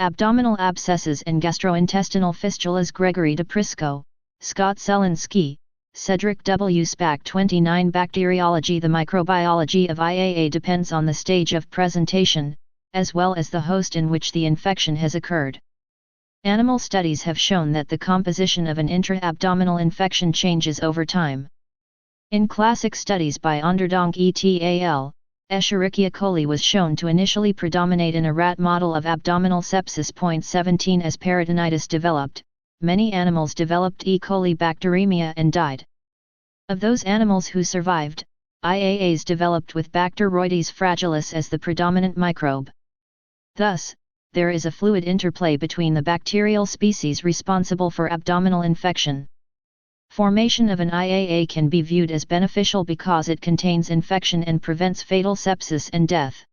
Abdominal abscesses and gastrointestinal fistulas. Gregory DePrisco, Scott Selinski, Cedric W. Spack. 29. Bacteriology. The microbiology of IAA depends on the stage of presentation, as well as the host in which the infection has occurred. Animal studies have shown that the composition of an intra-abdominal infection changes over time. In classic studies by Onderdonk et al., Escherichia coli was shown to initially predominate in a rat model of abdominal sepsis. 17. As peritonitis developed, many animals developed E. coli bacteremia and died. Of those animals who survived, IAAs developed with Bacteroides fragilis as the predominant microbe. Thus, there is a fluid interplay between the bacterial species responsible for abdominal infection. Formation of an IAA can be viewed as beneficial because it contains infection and prevents fatal sepsis and death.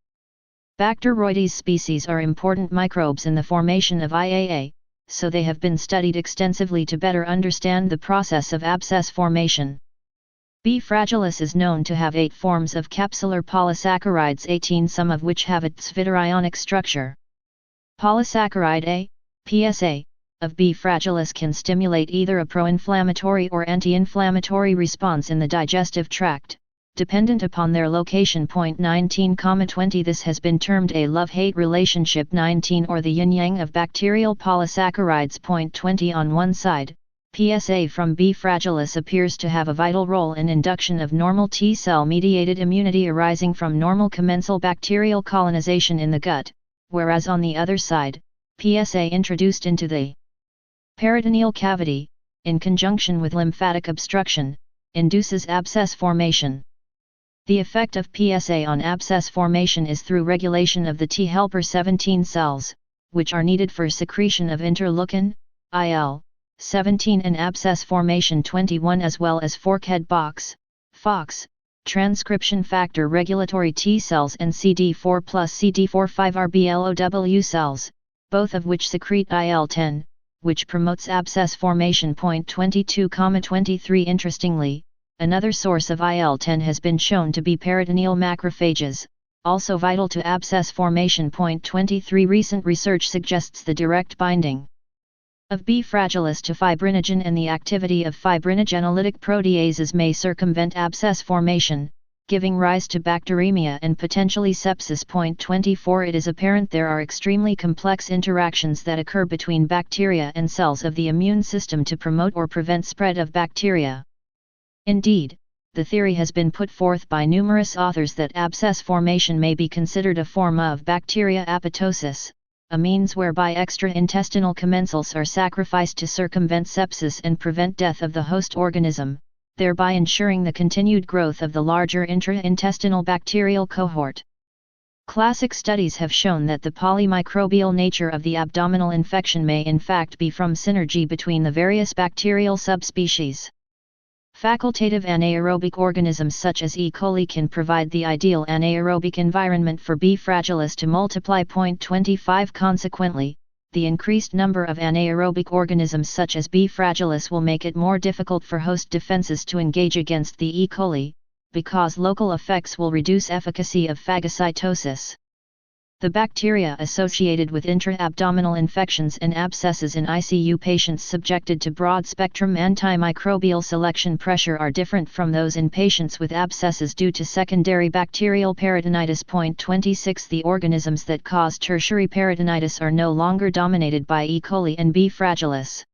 Bacteroides species are important microbes in the formation of IAA, so they have been studied extensively to better understand the process of abscess formation. B. fragilis is known to have 8 forms of capsular polysaccharides, 18 some of which have a zwitterionic structure. Polysaccharide A, PSA, of B. fragilis can stimulate either a pro-inflammatory or anti-inflammatory response in the digestive tract, dependent upon their location. 19,20 This has been termed a love-hate relationship. 19 or the yin-yang of bacterial polysaccharides. 20 On one side, PSA from B. fragilis appears to have a vital role in induction of normal T-cell mediated immunity arising from normal commensal bacterial colonization in the gut, whereas on the other side, PSA introduced into the peritoneal cavity, in conjunction with lymphatic obstruction, induces abscess formation. The effect of PSA on abscess formation is through regulation of the T helper 17 cells, which are needed for secretion of interleukin, IL-17 and abscess formation. 21 as well as forkhead box, FOX, transcription factor regulatory T cells and CD4 plus CD4-5 cells, both of which secrete IL-10, which promotes abscess formation. 22,23 Interestingly, another source of IL-10 has been shown to be peritoneal macrophages, also vital to abscess formation. 23 Recent research suggests the direct binding of B. fragilis to fibrinogen and the activity of fibrinogenolytic proteases may circumvent abscess formation, giving rise to bacteremia and potentially sepsis. 24 It is apparent there are extremely complex interactions that occur between bacteria and cells of the immune system to promote or prevent spread of bacteria. Indeed, the theory has been put forth by numerous authors that abscess formation may be considered a form of bacteria apoptosis, a means whereby extra-intestinal commensals are sacrificed to circumvent sepsis and prevent death of the host organism, thereby ensuring the continued growth of the larger intra-intestinal bacterial cohort. Classic studies have shown that the polymicrobial nature of the abdominal infection may in fact be from synergy between the various bacterial subspecies. Facultative anaerobic organisms such as E. coli can provide the ideal anaerobic environment for B. fragilis to multiply. 25 Consequently, the increased number of anaerobic organisms such as B. fragilis will make it more difficult for host defenses to engage against the E. coli, because local effects will reduce efficacy of phagocytosis. The bacteria associated with intra-abdominal infections and abscesses in ICU patients subjected to broad-spectrum antimicrobial selection pressure are different from those in patients with abscesses due to secondary bacterial peritonitis. 26 The organisms that cause tertiary peritonitis are no longer dominated by E. coli and B. fragilis.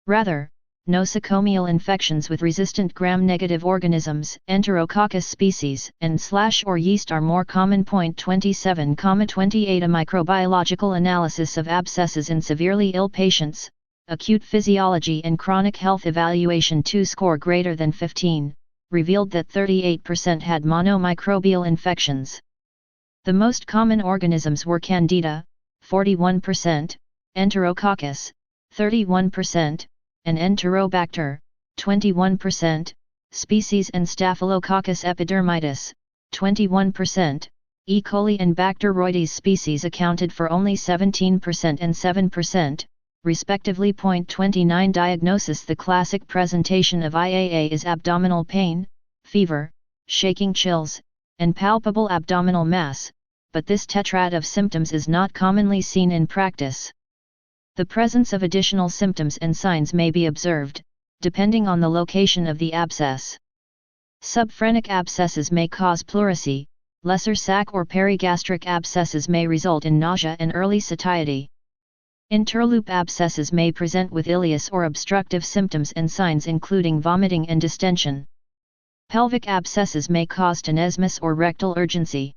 Rather, nosocomial infections with resistant gram-negative organisms, Enterococcus species, and or yeast are more common. 27,28 A microbiological analysis of abscesses in severely ill patients, acute physiology and chronic health evaluation 2 score greater than 15, revealed that 38% had monomicrobial infections. The most common organisms were Candida, 41%, Enterococcus, 31%, and Enterobacter, 21%, species and Staphylococcus epidermidis, 21%, E. coli and Bacteroides species accounted for only 17% and 7%, respectively. 29 Diagnosis The classic presentation of IAA is abdominal pain, fever, shaking chills, and palpable abdominal mass, but this tetrad of symptoms is not commonly seen in practice. The presence of additional symptoms and signs may be observed, depending on the location of the abscess. Subphrenic abscesses may cause pleurisy, lesser sac or perigastric abscesses may result in nausea and early satiety. Interloop abscesses may present with ileus or obstructive symptoms and signs including vomiting and distension. Pelvic abscesses may cause tenesmus or rectal urgency.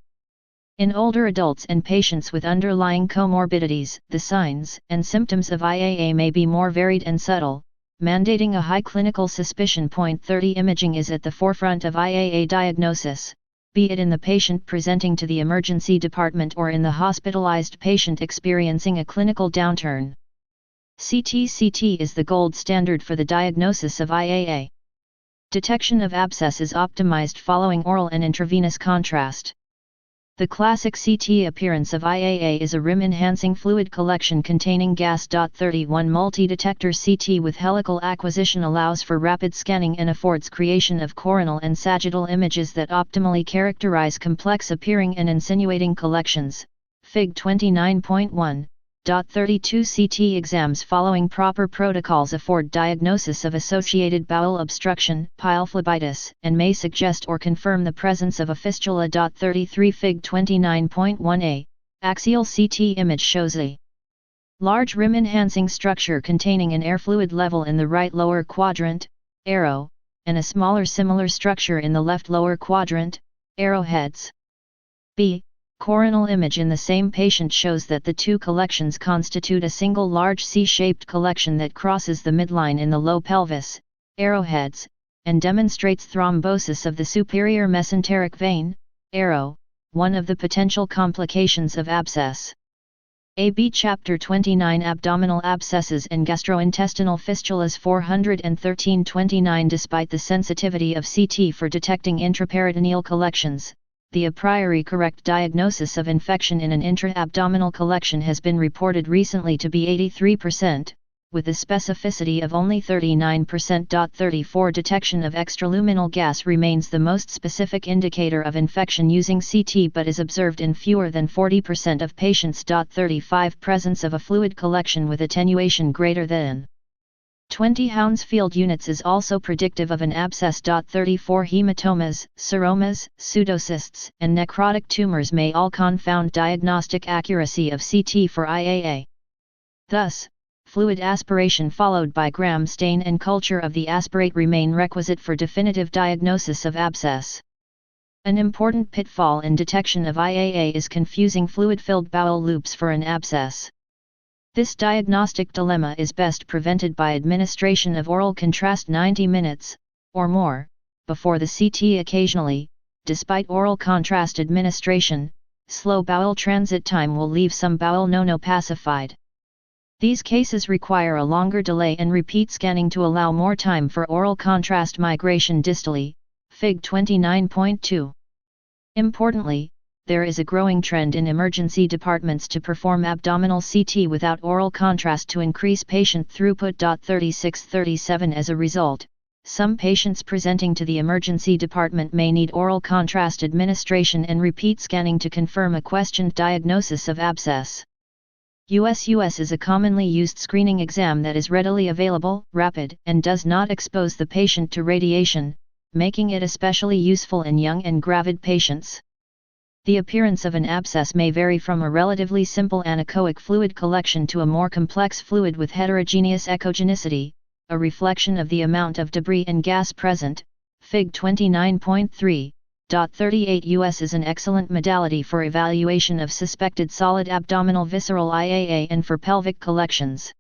In older adults and patients with underlying comorbidities, the signs and symptoms of IAA may be more varied and subtle, mandating a high clinical suspicion. 30 Imaging is at the forefront of IAA diagnosis, be it in the patient presenting to the emergency department or in the hospitalized patient experiencing a clinical downturn. CT is the gold standard for the diagnosis of IAA. Detection of abscess is optimized following oral and intravenous contrast. The classic CT appearance of IAA is a rim-enhancing fluid collection containing gas. 31 Multi-detector CT with helical acquisition allows for rapid scanning and affords creation of coronal and sagittal images that optimally characterize complex appearing and insinuating collections. Fig 29.1. 32 CT exams following proper protocols afford diagnosis of associated bowel obstruction, pylophlebitis, and may suggest or confirm the presence of a fistula. 33 Fig 29.1a, axial CT image shows a large rim-enhancing structure containing an air fluid level in the right lower quadrant, arrow, and a smaller similar structure in the left lower quadrant, arrowheads. B. Coronal image in the same patient shows that the two collections constitute a single large C-shaped collection that crosses the midline in the low pelvis, arrowheads, and demonstrates thrombosis of the superior mesenteric vein, arrow, one of the potential complications of abscess. AB Chapter 29 Abdominal abscesses and gastrointestinal fistulas 413-29 Despite the sensitivity of CT for detecting intraperitoneal collections, the a priori correct diagnosis of infection in an intra-abdominal collection has been reported recently to be 83%, with a specificity of only 39%. 34 Detection of extraluminal gas remains the most specific indicator of infection using CT but is observed in fewer than 40% of patients. 35 Presence of a fluid collection with attenuation greater than 20 Hounsfield units is also predictive of an abscess. 34 Hematomas, seromas, pseudocysts, and necrotic tumors may all confound diagnostic accuracy of CT for IAA. Thus, fluid aspiration followed by gram stain and culture of the aspirate remain requisite for definitive diagnosis of abscess. An important pitfall in detection of IAA is confusing fluid-filled bowel loops for an abscess. This diagnostic dilemma is best prevented by administration of oral contrast 90 minutes, or more, before the CT. Occasionally, despite oral contrast administration, slow bowel transit time will leave some bowel pacified. These cases require a longer delay and repeat scanning to allow more time for oral contrast migration distally. Fig 29.2. Importantly, there is a growing trend in emergency departments to perform abdominal CT without oral contrast to increase patient throughput. 36-37 As a result, some patients presenting to the emergency department may need oral contrast administration and repeat scanning to confirm a questioned diagnosis of abscess. US is a commonly used screening exam that is readily available, rapid, and does not expose the patient to radiation, making it especially useful in young and gravid patients. The appearance of an abscess may vary from a relatively simple anechoic fluid collection to a more complex fluid with heterogeneous echogenicity, a reflection of the amount of debris and gas present. Fig 29.3. 38 US is an excellent modality for evaluation of suspected solid abdominal visceral IAA and for pelvic collections.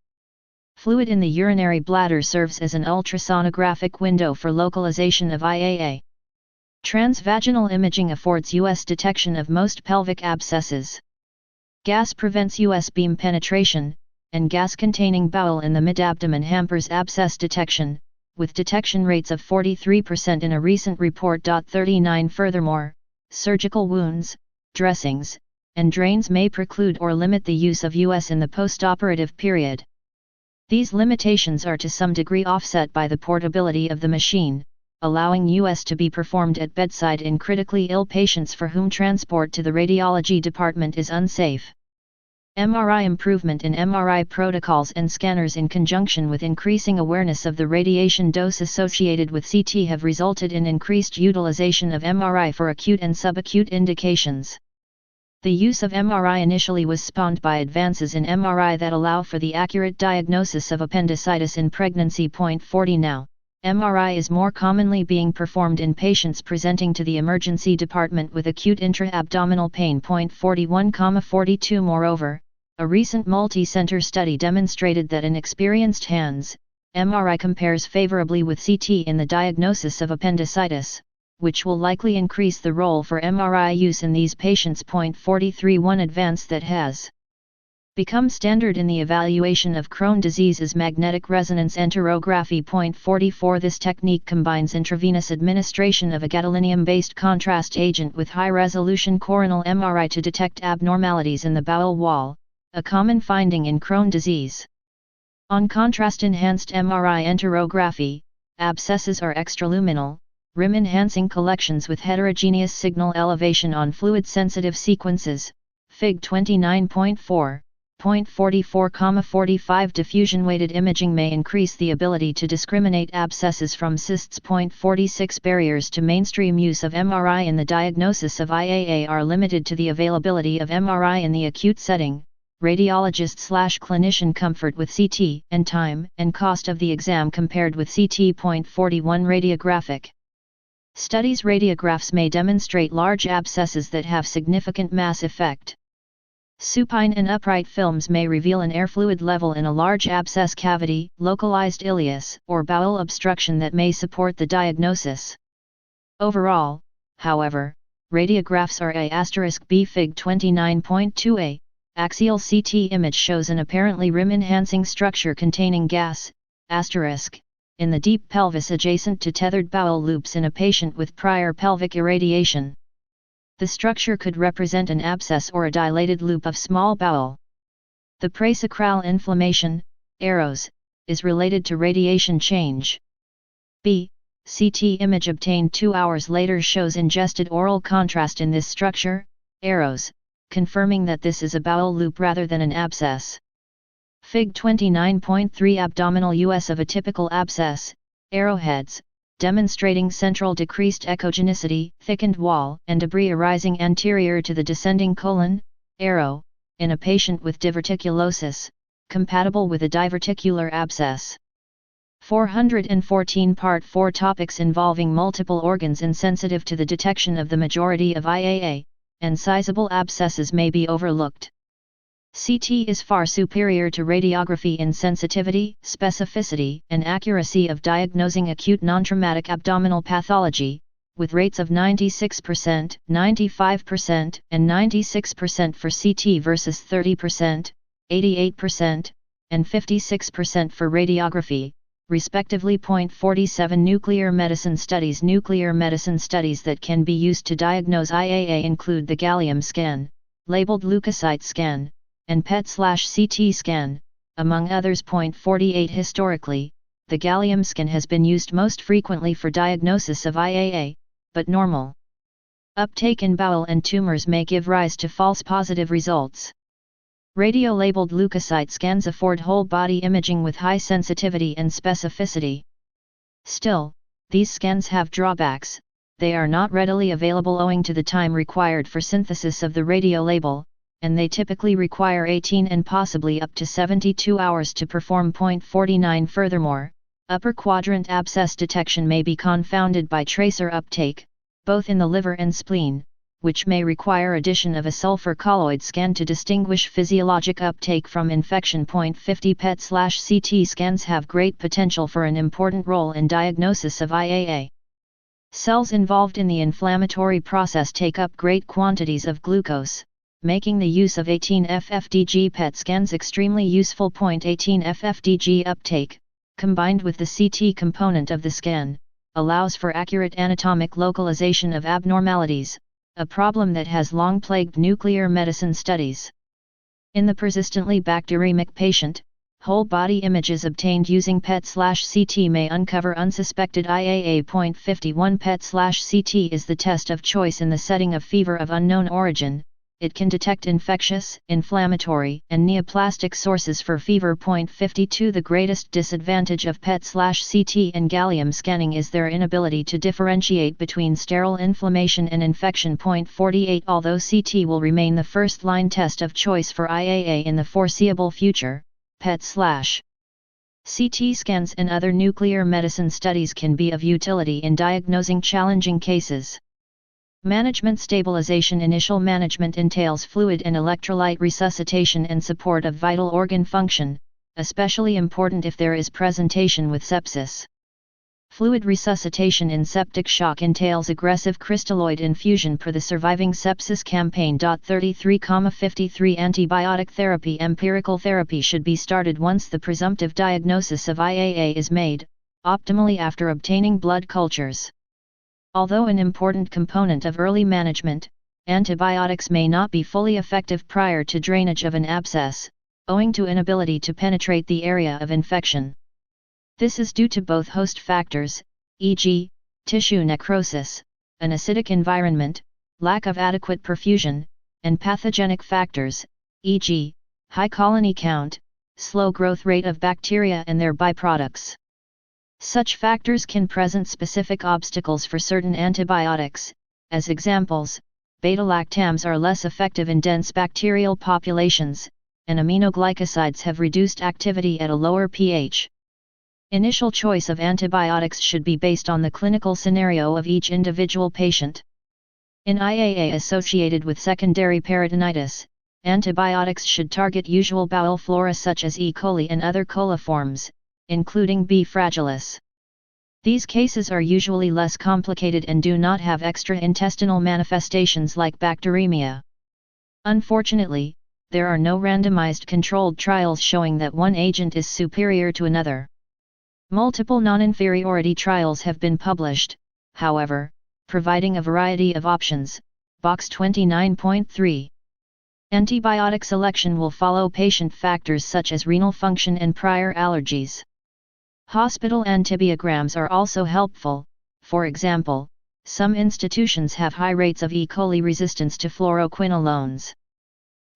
Fluid in the urinary bladder serves as an ultrasonographic window for localization of IAA. Transvaginal imaging affords US detection of most pelvic abscesses. Gas prevents US beam penetration, and gas-containing bowel in the mid-abdomen hampers abscess detection, with detection rates of 43% in a recent report. 39 Furthermore, surgical wounds, dressings, and drains may preclude or limit the use of US in the postoperative period. These limitations are to some degree offset by the portability of the machine, allowing US to be performed at bedside in critically ill patients for whom transport to the radiology department is unsafe. MRI improvement in MRI protocols and scanners in conjunction with increasing awareness of the radiation dose associated with CT have resulted in increased utilization of MRI for acute and subacute indications. The use of MRI initially was spawned by advances in MRI that allow for the accurate diagnosis of appendicitis in pregnancy. 40 Now, MRI is more commonly being performed in patients presenting to the emergency department with acute intra-abdominal pain. 41,42 Moreover, a recent multi-center study demonstrated that in experienced hands, MRI compares favorably with CT in the diagnosis of appendicitis, which will likely increase the role for MRI use in these patients. 43 One advance that has become standard in the evaluation of Crohn's disease is magnetic resonance enterography. 44 This technique combines intravenous administration of a gadolinium-based contrast agent with high-resolution coronal MRI to detect abnormalities in the bowel wall, a common finding in Crohn's disease. On contrast-enhanced MRI enterography, abscesses are extraluminal, rim-enhancing collections with heterogeneous signal elevation on fluid-sensitive sequences, Fig 29.4. 44,45 Diffusion-weighted imaging may increase the ability to discriminate abscesses from cysts. 46 Barriers to mainstream use of MRI in the diagnosis of IAA are limited to the availability of MRI in the acute setting, radiologist/clinician comfort with CT, and time and cost of the exam compared with CT. 41 Radiographic studies. Radiographs may demonstrate large abscesses that have significant mass effect. Supine and upright films may reveal an air fluid level in a large abscess cavity, localized ileus, or bowel obstruction that may support the diagnosis. Overall, however, radiographs are A*B. Fig 29.2a. Axial CT image shows an apparently rim-enhancing structure containing gas, in the deep pelvis adjacent to tethered bowel loops in a patient with prior pelvic irradiation. The structure could represent an abscess or a dilated loop of small bowel. The presacral inflammation, arrows, is related to radiation change. B. CT image obtained 2 hours later shows ingested oral contrast in this structure, arrows, confirming that this is a bowel loop rather than an abscess. Fig 29.3 Abdominal US of a typical abscess, arrowheads, demonstrating central decreased echogenicity, thickened wall, and debris arising anterior to the descending colon, arrow, in a patient with diverticulosis, compatible with a diverticular abscess. 414 Part 4 Topics involving multiple organs insensitive to the detection of the majority of IAA, and sizable abscesses may be overlooked. CT is far superior to radiography in sensitivity, specificity, and accuracy of diagnosing acute non-traumatic abdominal pathology, with rates of 96%, 95%, and 96% for CT versus 30%, 88%, and 56% for radiography, respectively. 47 Nuclear medicine studies. Nuclear medicine studies that can be used to diagnose IAA include the gallium scan, labeled leukocyte scan, and PET/CT scan, among others. 48 Historically, the gallium scan has been used most frequently for diagnosis of IAA, but normal uptake in bowel and tumors may give rise to false positive results. Radio-labeled leukocyte scans afford whole-body imaging with high sensitivity and specificity. Still, these scans have drawbacks. They are not readily available owing to the time required for synthesis of the radiolabel, and they typically require 18 and possibly up to 72 hours to perform. 49 Furthermore, upper quadrant abscess detection may be confounded by tracer uptake, both in the liver and spleen, which may require addition of a sulfur colloid scan to distinguish physiologic uptake from infection. 50 PET/CT scans have great potential for an important role in diagnosis of IAA. Cells involved in the inflammatory process take up great quantities of glucose, making the use of 18-FFDG PET scans extremely useful. 18-FFDG uptake, combined with the CT component of the scan, allows for accurate anatomic localization of abnormalities, a problem that has long plagued nuclear medicine studies. In the persistently bacteremic patient, Whole body images obtained using PET/CT may uncover unsuspected IAA.51. PET/CT is the test of choice in the setting of fever of unknown origin. It can detect infectious, inflammatory, and neoplastic sources for fever. 52 The greatest disadvantage of PET/CT and gallium scanning is their inability to differentiate between sterile inflammation and infection. 48 Although CT will remain the first-line test of choice for IAA in the foreseeable future, PET/CT scans and other nuclear medicine studies can be of utility in diagnosing challenging cases. Management stabilization. Initial management entails fluid and electrolyte resuscitation and support of vital organ function, especially important if there is presentation with sepsis. Fluid resuscitation in septic shock entails aggressive crystalloid infusion per the Surviving Sepsis Campaign. 33,53 Antibiotic therapy. Empirical therapy should be started once the presumptive diagnosis of IAA is made, optimally after obtaining blood cultures. Although an important component of early management, antibiotics may not be fully effective prior to drainage of an abscess, owing to inability to penetrate the area of infection. This is due to both host factors, e.g., tissue necrosis, an acidic environment, lack of adequate perfusion, and pathogenic factors, e.g., high colony count, slow growth rate of bacteria and their byproducts. Such factors can present specific obstacles for certain antibiotics. As examples, beta-lactams are less effective in dense bacterial populations, and aminoglycosides have reduced activity at a lower pH. Initial choice of antibiotics should be based on the clinical scenario of each individual patient. In IAA associated with secondary peritonitis, antibiotics should target usual bowel flora such as E. coli and other coliforms, including B. fragilis. These cases are usually less complicated and do not have extra-intestinal manifestations like bacteremia. Unfortunately, there are no randomized controlled trials showing that one agent is superior to another. Multiple non-inferiority trials have been published, however, providing a variety of options. Box 29.3. Antibiotic selection will follow patient factors such as renal function and prior allergies. Hospital antibiograms are also helpful. For example, some institutions have high rates of E. coli resistance to fluoroquinolones.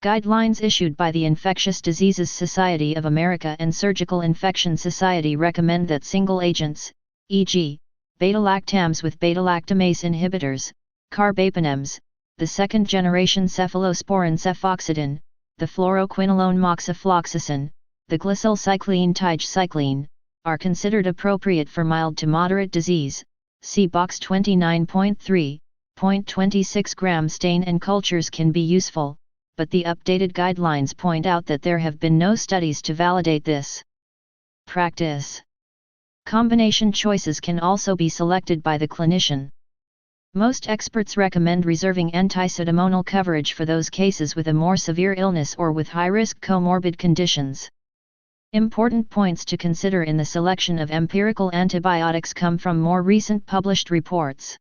Guidelines issued by the Infectious Diseases Society of America and Surgical Infection Society recommend that single agents, e.g., beta-lactams with beta-lactamase inhibitors, carbapenems, the second-generation cephalosporin cefoxitin, the fluoroquinolone moxifloxacin, the glycylcycline tigecycline, are considered appropriate for mild to moderate disease. See box 29.3. 0.26 gram stain and cultures can be useful, but the updated guidelines point out that there have been no studies to validate this. Practice. Combination choices can also be selected by the clinician. Most experts recommend reserving antipseudomonal coverage for those cases with a more severe illness or with high-risk comorbid conditions. Important points to consider in the selection of empirical antibiotics come from more recent published reports.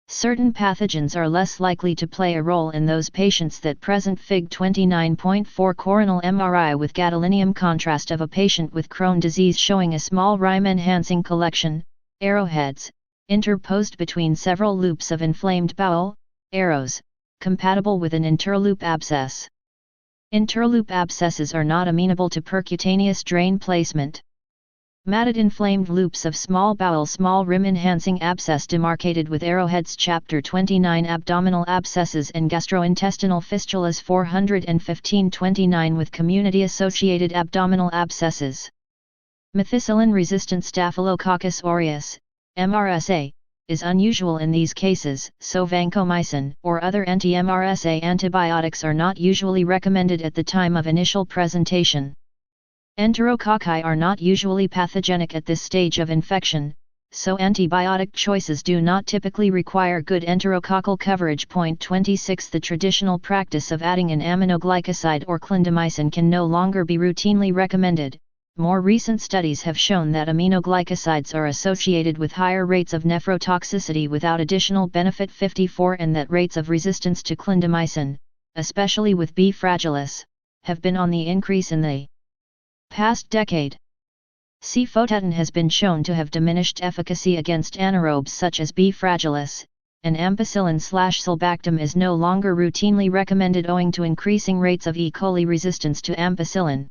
Certain pathogens are less likely to play a role in those patients that present Fig 29.4 coronal MRI with gadolinium contrast of a patient with Crohn's disease showing a small rhyme-enhancing collection, arrowheads, interposed between several loops of inflamed bowel, arrows, compatible with an interloop abscess. Interloop abscesses are not amenable to percutaneous drain placement. Matted inflamed loops of small bowel small rim enhancing abscess demarcated with arrowheads. Chapter 29 Abdominal abscesses and gastrointestinal fistulas 415-29 with community-associated abdominal abscesses. Methicillin-resistant Staphylococcus aureus, MRSA, is unusual in these cases, so vancomycin or other anti-MRSA antibiotics are not usually recommended at the time of initial presentation. Enterococci are not usually pathogenic at this stage of infection, so antibiotic choices do not typically require good enterococcal coverage. 26 The traditional practice of adding an aminoglycoside or clindamycin can no longer be routinely recommended. More recent studies have shown that aminoglycosides are associated with higher rates of nephrotoxicity without additional benefit. 54 And that rates of resistance to clindamycin, especially with B. fragilis, have been on the increase in the Past decade. Fordtran has been shown to have diminished efficacy against anaerobes such as B. fragilis, and ampicillin/sulbactam is no longer routinely recommended owing to increasing rates of E. coli resistance to ampicillin.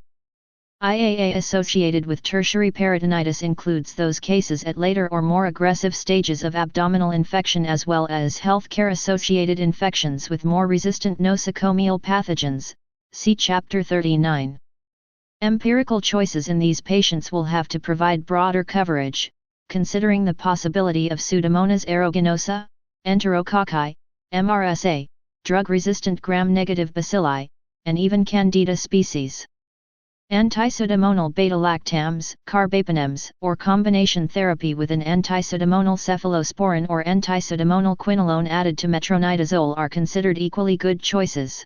IAA associated with tertiary peritonitis includes those cases at later or more aggressive stages of abdominal infection as well as healthcare-associated infections with more resistant nosocomial pathogens, see Chapter 39. Empirical choices in these patients will have to provide broader coverage, considering the possibility of Pseudomonas aeruginosa, Enterococci, MRSA, drug-resistant gram-negative bacilli, and even Candida species. Anti-pseudomonal beta-lactams, carbapenems, or combination therapy with an anti-pseudomonal cephalosporin or anti-pseudomonal quinolone added to metronidazole are considered equally good choices.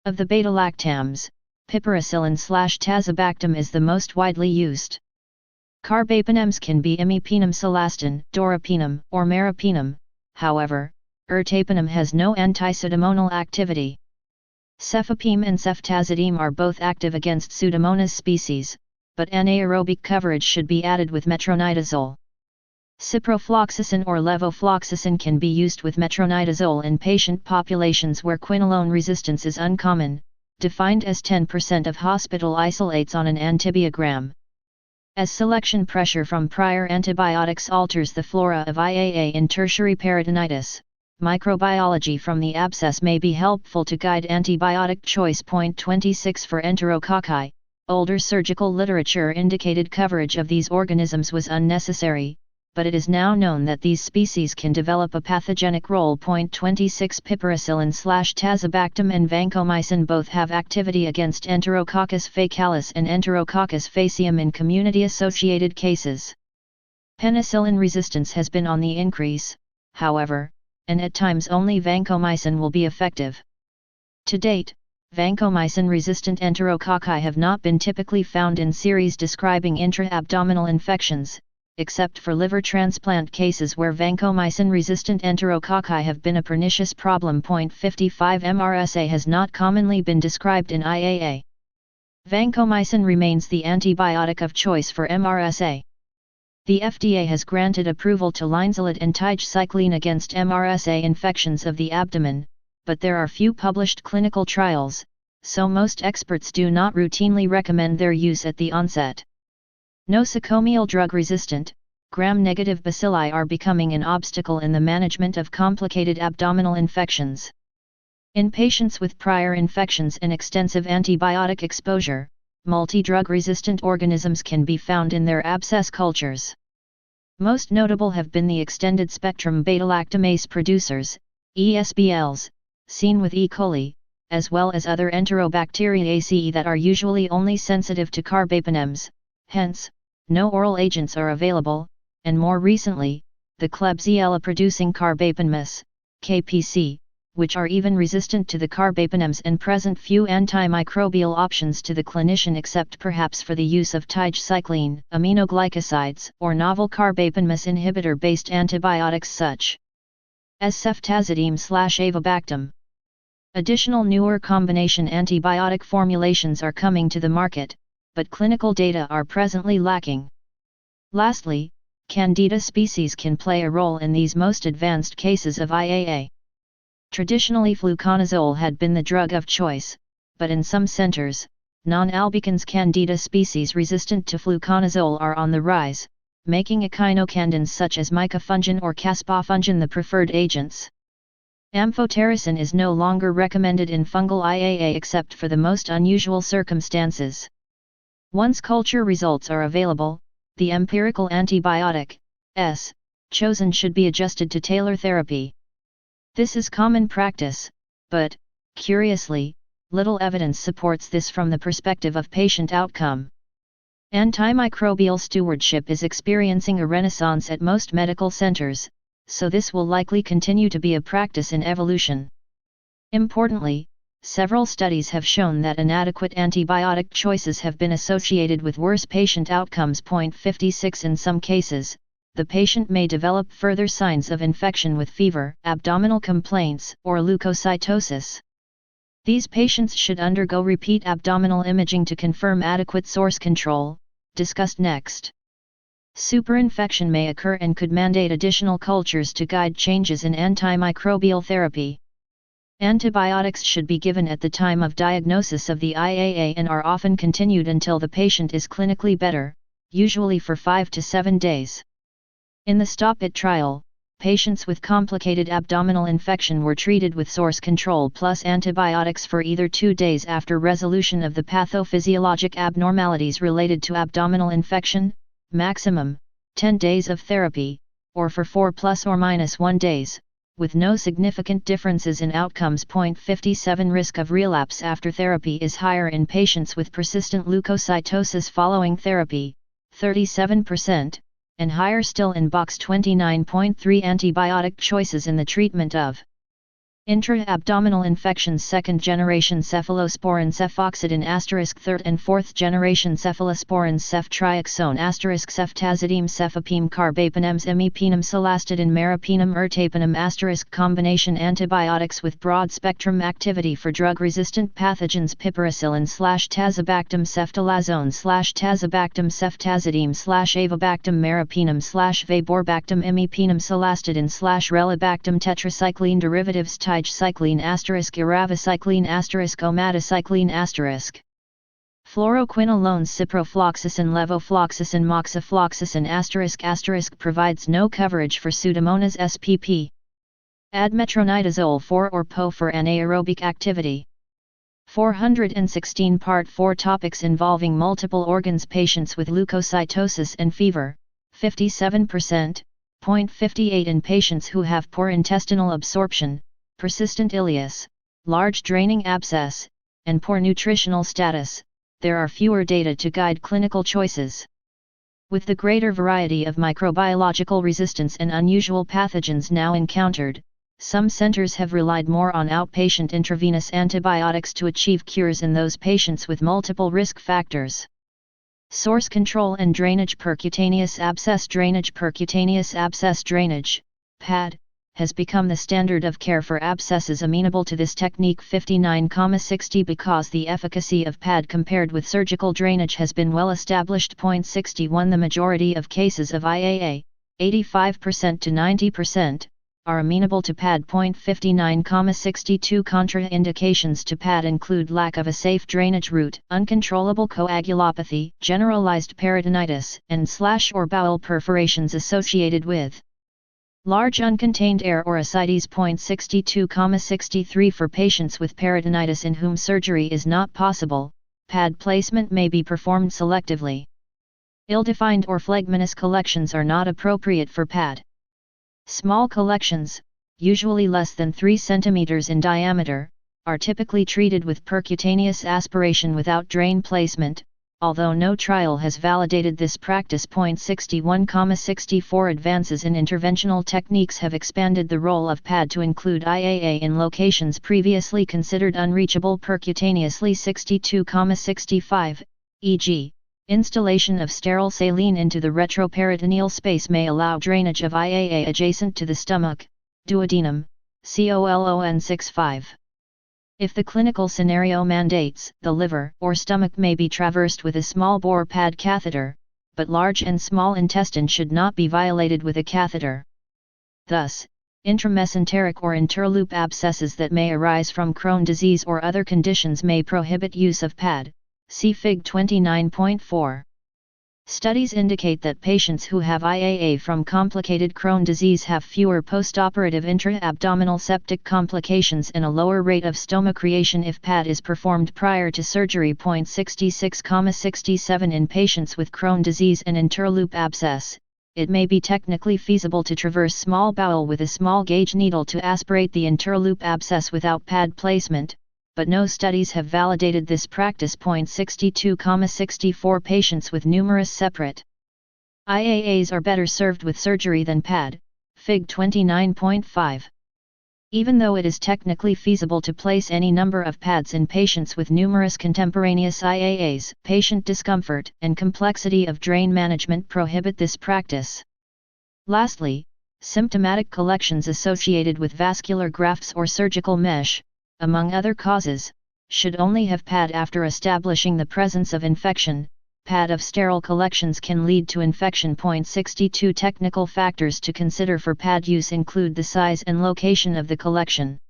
Of the beta-lactams, piperacillin/tazobactam is the most widely used. Carbapenems can be imipenem celastin, doropenem, or meropenem, however, ertapenem has no anti-pseudomonal activity. Cefepime and ceftazidime are both active against Pseudomonas species, but anaerobic coverage should be added with metronidazole. Ciprofloxacin or levofloxacin can be used with metronidazole in patient populations where quinolone resistance is uncommon, defined as 10% of hospital isolates on an antibiogram. As selection pressure from prior antibiotics alters the flora of IAA in tertiary peritonitis, microbiology from the abscess may be helpful to guide antibiotic choice. 26 For Enterococci, older surgical literature indicated coverage of these organisms was unnecessary, but it is now known that these species can develop a pathogenic role. 26 Piperacillin/tazobactam and vancomycin both have activity against Enterococcus faecalis and Enterococcus faecium in community-associated cases. Penicillin resistance has been on the increase, however, and at times only vancomycin will be effective. To date, vancomycin-resistant enterococci have not been typically found in series describing intra-abdominal infections, except for liver transplant cases where vancomycin-resistant enterococci have been a pernicious problem. 55 MRSA has not commonly been described in IAA. Vancomycin remains the antibiotic of choice for MRSA. The FDA has granted approval to linezolid and tigecycline against MRSA infections of the abdomen, but there are few published clinical trials, so most experts do not routinely recommend their use at the onset. Nosocomial drug-resistant, gram-negative bacilli are becoming an obstacle in the management of complicated abdominal infections. In patients with prior infections and extensive antibiotic exposure, multi-drug-resistant organisms can be found in their abscess cultures. Most notable have been the extended-spectrum beta-lactamase producers, ESBLs, seen with E. coli, as well as other Enterobacteriaceae that are usually only sensitive to carbapenems, hence, no oral agents are available, and more recently, the Klebsiella-producing carbapenems, KPC, which are even resistant to the carbapenems and present few antimicrobial options to the clinician except perhaps for the use of tigecycline, aminoglycosides, or novel carbapenems inhibitor-based antibiotics such as ceftazidime/avibactam. Additional newer combination antibiotic formulations are coming to the market, but clinical data are presently lacking. Lastly, Candida species can play a role in these most advanced cases of IAA. Traditionally fluconazole had been the drug of choice, but in some centers, non-albicans Candida species resistant to fluconazole are on the rise, making echinocandins such as micafungin or caspofungin the preferred agents. Amphotericin is no longer recommended in fungal IAA except for the most unusual circumstances. Once culture results are available, the empirical antibiotic chosen should be adjusted to tailor therapy. This is common practice, but, curiously, little evidence supports this from the perspective of patient outcome. Antimicrobial stewardship is experiencing a renaissance at most medical centers, so this will likely continue to be a practice in evolution. Importantly, several studies have shown that inadequate antibiotic choices have been associated with worse patient outcomes. 56 In some cases, the patient may develop further signs of infection with fever, abdominal complaints, or leukocytosis. These patients should undergo repeat abdominal imaging to confirm adequate source control, discussed next. Superinfection may occur and could mandate additional cultures to guide changes in antimicrobial therapy. Antibiotics should be given at the time of diagnosis of the IAA and are often continued until the patient is clinically better, usually for 5 to 7 days. In the Stop It trial, patients with complicated abdominal infection were treated with source control plus antibiotics for either 2 days after resolution of the pathophysiologic abnormalities related to abdominal infection, maximum 10 days of therapy, or for 4 plus or minus 1 days, with no significant differences in outcomes. 57 Risk of relapse after therapy is higher in patients with persistent leukocytosis following therapy, 37%, and higher still in box 29.3 antibiotic choices in the treatment of intra-abdominal infections. Second-generation cephalosporin cefoxidin * third and fourth-generation cephalosporins ceftriaxone * ceftazidime cefepime carbapenems imipenem celastidin meropenem ertapenem * combination antibiotics with broad-spectrum activity for drug-resistant pathogens piperacillin / tazobactam ceftalazone / tazobactam ceftazidime / avibactam meropenem / vaborbactam imipenem celastidin / relebactam tetracycline derivatives cycline * iravicycline * omadacycline * fluoroquinolones ciprofloxacin levofloxacin moxifloxacin * provides no coverage for Pseudomonas spp. Admetronidazole 4 or PO for anaerobic activity. 416 Part 4 Topics involving multiple organs. Patients with leukocytosis and fever, 57%, 58 in patients who have poor intestinal absorption, persistent ileus, large draining abscess, and poor nutritional status, there are fewer data to guide clinical choices. With the greater variety of microbiological resistance and unusual pathogens now encountered, some centers have relied more on outpatient intravenous antibiotics to achieve cures in those patients with multiple risk factors. Source control and drainage. Percutaneous abscess drainage. Percutaneous abscess drainage, PAD, has become the standard of care for abscesses amenable to this technique. 59,60 Because the efficacy of PAD compared with surgical drainage has been well established. 61 The majority of cases of IAA, 85% to 90%, are amenable to PAD. 59,62 Contraindications to PAD include lack of a safe drainage route, uncontrollable coagulopathy, generalized peritonitis, and / or bowel perforations associated with large uncontained air or ascites. 62,63 For patients with peritonitis in whom surgery is not possible, PAD placement may be performed selectively. Ill-defined or phlegmonous collections are not appropriate for PAD. Small collections, usually less than 3 cm in diameter, are typically treated with percutaneous aspiration without drain placement, although no trial has validated this practice. 61,64 Advances in interventional techniques have expanded the role of PAD to include IAA in locations previously considered unreachable percutaneously. 62,65, e.g., installation of sterile saline into the retroperitoneal space may allow drainage of IAA adjacent to the stomach, duodenum, colon 65. If the clinical scenario mandates, the liver or stomach may be traversed with a small bore PAD catheter, but large and small intestine should not be violated with a catheter. Thus, intramesenteric or interloop abscesses that may arise from Crohn's disease or other conditions may prohibit use of PAD. See Fig 29.4. Studies indicate that patients who have IAA from complicated Crohn's disease have fewer postoperative intra-abdominal septic complications and a lower rate of stoma creation if PAD is performed prior to surgery. 66,67 In patients with Crohn's disease and interloop abscess, it may be technically feasible to traverse small bowel with a small gauge needle to aspirate the interloop abscess without PAD placement, but no studies have validated this practice. 62,64 Patients with numerous separate IAAs are better served with surgery than PAD, Fig 29.5. Even though it is technically feasible to place any number of PADs in patients with numerous contemporaneous IAAs, patient discomfort and complexity of drain management prohibit this practice. Lastly, symptomatic collections associated with vascular grafts or surgical mesh, among other causes, should only have pad after establishing the presence of infection. Pad of sterile collections can lead to infection. 62 Technical factors to consider for pad use include the size and location of the collection.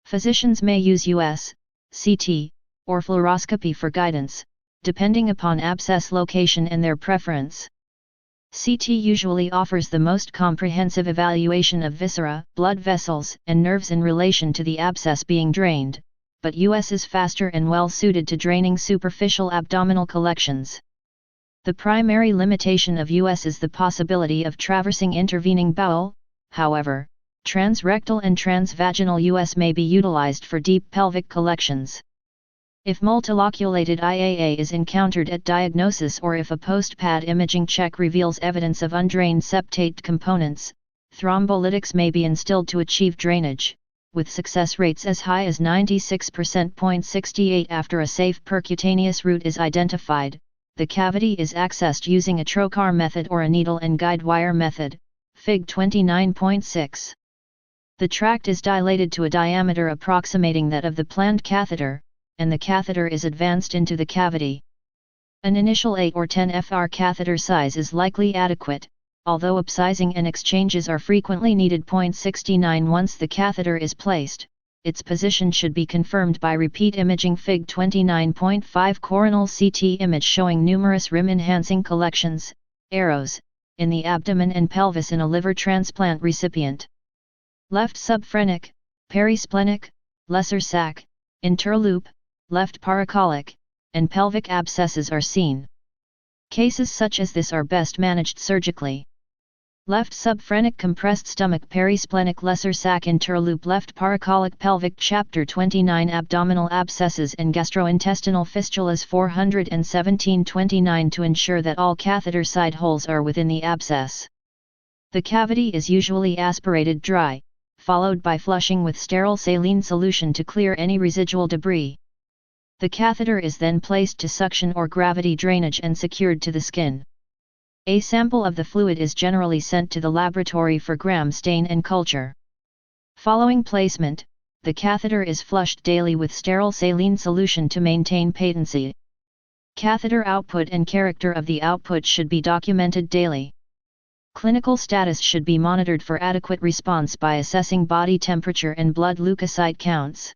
Physicians may use US, CT, or fluoroscopy for guidance, depending upon abscess location and their preference. CT usually offers the most comprehensive evaluation of viscera, blood vessels, and nerves in relation to the abscess being drained, but US is faster and well suited to draining superficial abdominal collections. The primary limitation of US is the possibility of traversing intervening bowel. However, transrectal and transvaginal US may be utilized for deep pelvic collections. If multiloculated IAA is encountered at diagnosis or if a post-pad imaging check reveals evidence of undrained septate components, thrombolytics may be instilled to achieve drainage, with success rates as high as 96%. 68 After a safe percutaneous route is identified, the cavity is accessed using a trocar method or a needle and guide wire method, Fig 29.6. The tract is dilated to a diameter approximating that of the planned catheter, and the catheter is advanced into the cavity. An initial 8 or 10 FR catheter size is likely adequate, although upsizing and exchanges are frequently needed. 69 Once the catheter is placed, its position should be confirmed by repeat imaging. Fig 29.5 Coronal CT image showing numerous rim-enhancing collections, arrows, in the abdomen and pelvis in a liver transplant recipient. Left subphrenic, perisplenic, lesser sac, interloop, left paracolic, and pelvic abscesses are seen. Cases such as this are best managed surgically. Left subphrenic compressed stomach, perisplenic, lesser sac, interloop, left paracolic, pelvic. Chapter 29 Abdominal abscesses and gastrointestinal fistulas. 417-29 To ensure that all catheter side holes are within the abscess, the cavity is usually aspirated dry, followed by flushing with sterile saline solution to clear any residual debris. The catheter is then placed to suction or gravity drainage and secured to the skin. A sample of the fluid is generally sent to the laboratory for gram stain and culture. Following placement, the catheter is flushed daily with sterile saline solution to maintain patency. Catheter output and character of the output should be documented daily. Clinical status should be monitored for adequate response by assessing body temperature and blood leukocyte counts.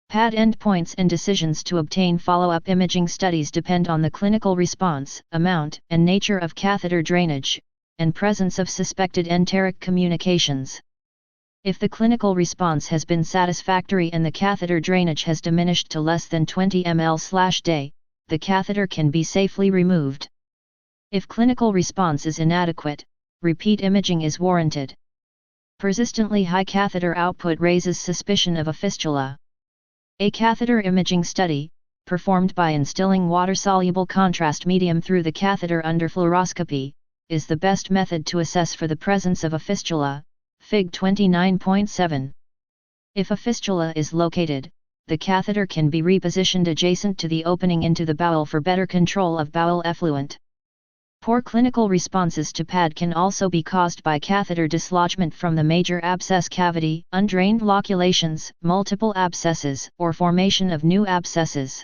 Pad endpoints and decisions to obtain follow-up imaging studies depend on the clinical response, amount, and nature of catheter drainage, and presence of suspected enteric communications. If the clinical response has been satisfactory and the catheter drainage has diminished to less than 20 ml/day, the catheter can be safely removed. If clinical response is inadequate, repeat imaging is warranted. Persistently high catheter output raises suspicion of a fistula. A catheter imaging study, performed by instilling water-soluble contrast medium through the catheter under fluoroscopy, is the best method to assess for the presence of a fistula, Fig 29.7. If a fistula is located, the catheter can be repositioned adjacent to the opening into the bowel for better control of bowel effluent. Poor clinical responses to pad can also be caused by catheter dislodgement from the major abscess cavity, undrained loculations, multiple abscesses, or formation of new abscesses.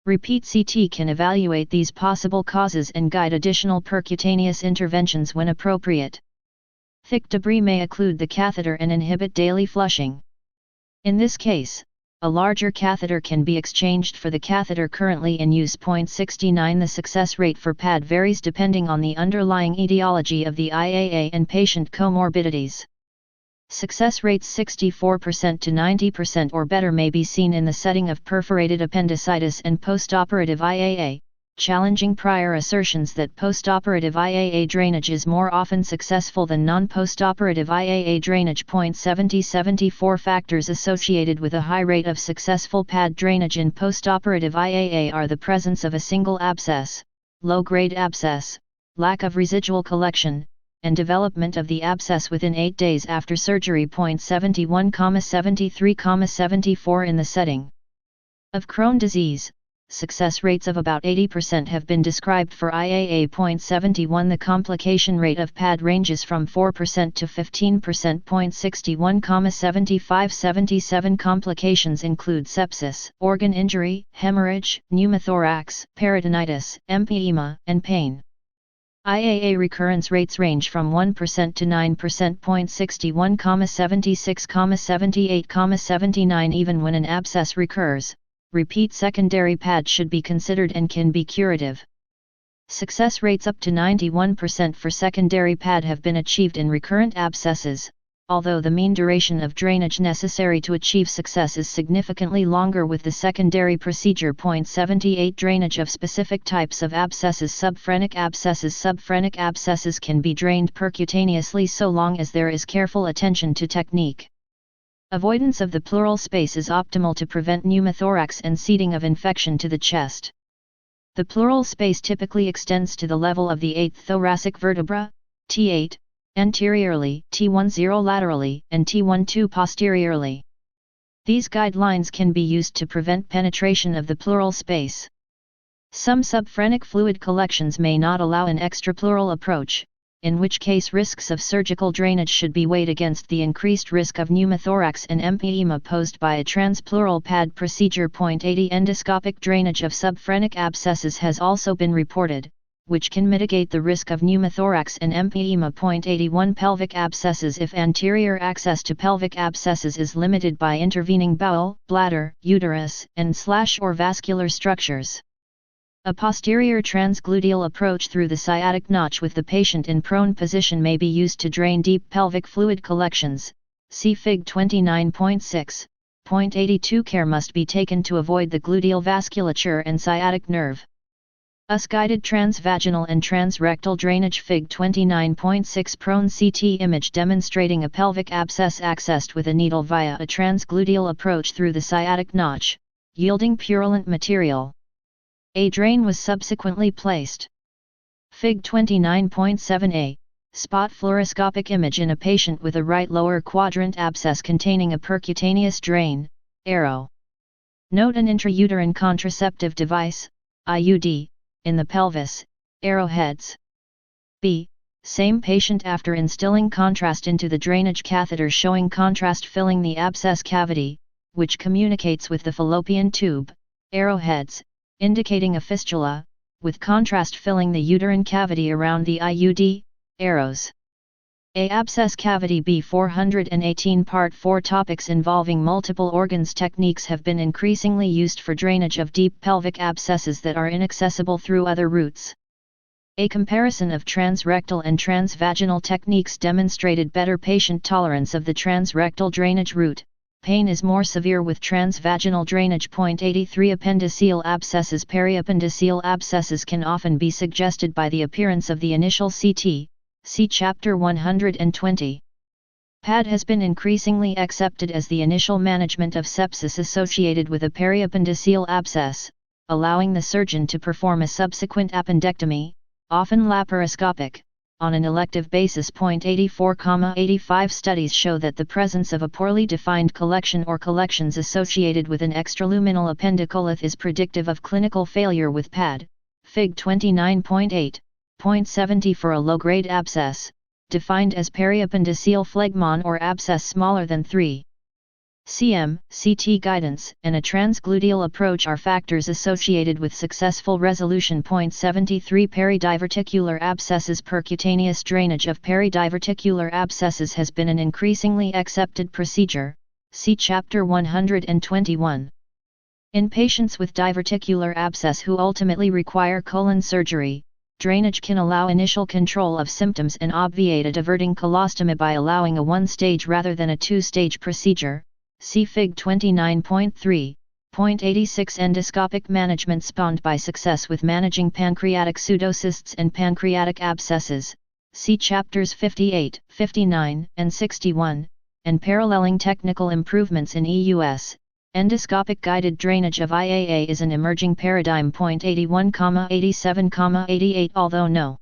Repeat CT can evaluate these possible causes and guide additional percutaneous interventions when appropriate. Thick debris may occlude the catheter and inhibit daily flushing. In this case, a larger catheter can be exchanged for the catheter currently in use. 69 The success rate for pad varies depending on the underlying etiology of the IAA and patient comorbidities. Success rates 64% to 90% or better may be seen in the setting of perforated appendicitis and postoperative IAA, challenging prior assertions that postoperative IAA drainage is more often successful than non-postoperative IAA drainage. 74 Factors associated with a high rate of successful pad drainage in postoperative IAA are the presence of a single abscess, low-grade abscess, lack of residual collection, and development of the abscess within 8 days after surgery. 71, 73, 74 In the setting of Crohn's disease, success rates of about 80% have been described for IAA.71. The complication rate of PAD ranges from 4% to 15%. 61,75-77 complications include sepsis, organ injury, hemorrhage, pneumothorax, peritonitis, emphysema, and pain. IAA recurrence rates range from 1% to 9%. 61,76,78,79 Even when an abscess recurs, repeat secondary PAD should be considered and can be curative. Success rates up to 91% for secondary PAD have been achieved in recurrent abscesses, although the mean duration of drainage necessary to achieve success is significantly longer with the secondary procedure. 78 Drainage of specific types of abscesses. Subphrenic abscesses can be drained percutaneously so long as there is careful attention to technique. Avoidance of the pleural space is optimal to prevent pneumothorax and seeding of infection to the chest. The pleural space typically extends to the level of the 8th thoracic vertebra, T8, anteriorly, T10 laterally, and T12 posteriorly. These guidelines can be used to prevent penetration of the pleural space. Some subphrenic fluid collections may not allow an extrapleural approach, in which case risks of surgical drainage should be weighed against the increased risk of pneumothorax and emphysema posed by a transpleural PAD procedure. 80 Endoscopic drainage of subphrenic abscesses has also been reported, which can mitigate the risk of pneumothorax and emphysema. 81 Pelvic abscesses. If anterior access to pelvic abscesses is limited by intervening bowel, bladder, uterus, and/or vascular structures, a posterior transgluteal approach through the sciatic notch with the patient in prone position may be used to drain deep pelvic fluid collections. See Fig 29.6. 82 Care must be taken to avoid the gluteal vasculature and sciatic nerve. US-guided transvaginal and transrectal drainage. Fig 29.6 Prone CT image demonstrating a pelvic abscess accessed with a needle via a transgluteal approach through the sciatic notch, yielding purulent material. A drain was subsequently placed. Fig 29.7a, spot fluoroscopic image in a patient with a right lower quadrant abscess containing a percutaneous drain, arrow. Note an intrauterine contraceptive device, IUD, in the pelvis, arrowheads. B. Same patient after instilling contrast into the drainage catheter showing contrast filling the abscess cavity, which communicates with the fallopian tube, arrowheads, indicating a fistula, with contrast filling the uterine cavity around the IUD, arrows. A abscess cavity. B 418 Part 4 Topics involving multiple organs. Techniques have been increasingly used for drainage of deep pelvic abscesses that are inaccessible through other routes. A comparison of transrectal and transvaginal techniques demonstrated better patient tolerance of the transrectal drainage route. Pain is more severe with transvaginal drainage. 83 Appendiceal abscesses. Periappendiceal abscesses can often be suggested by the appearance of the initial CT, see Chapter 120. PAD has been increasingly accepted as the initial management of sepsis associated with a periappendiceal abscess, allowing the surgeon to perform a subsequent appendectomy, often laparoscopic, on an elective basis. 84,85 Studies show that the presence of a poorly defined collection or collections associated with an extraluminal appendicolith is predictive of clinical failure with PAD. Fig 29.8. 0.70 For a low-grade abscess, defined as periappendiceal phlegmon or abscess smaller than 3 cm, CT guidance and a transgluteal approach are factors associated with successful resolution. 73 Peridiverticular abscesses. Percutaneous drainage of peridiverticular abscesses has been an increasingly accepted procedure, see Chapter 121. In patients with diverticular abscess who ultimately require colon surgery, drainage can allow initial control of symptoms and obviate a diverting colostomy by allowing a one-stage rather than a two-stage procedure. See Fig 29.3. 86 Endoscopic management spawned by success with managing pancreatic pseudocysts and pancreatic abscesses. See Chapters 58, 59, and 61, and paralleling technical improvements in EUS. Endoscopic guided drainage of IAA is an emerging paradigm. 81, 87, 88 Although no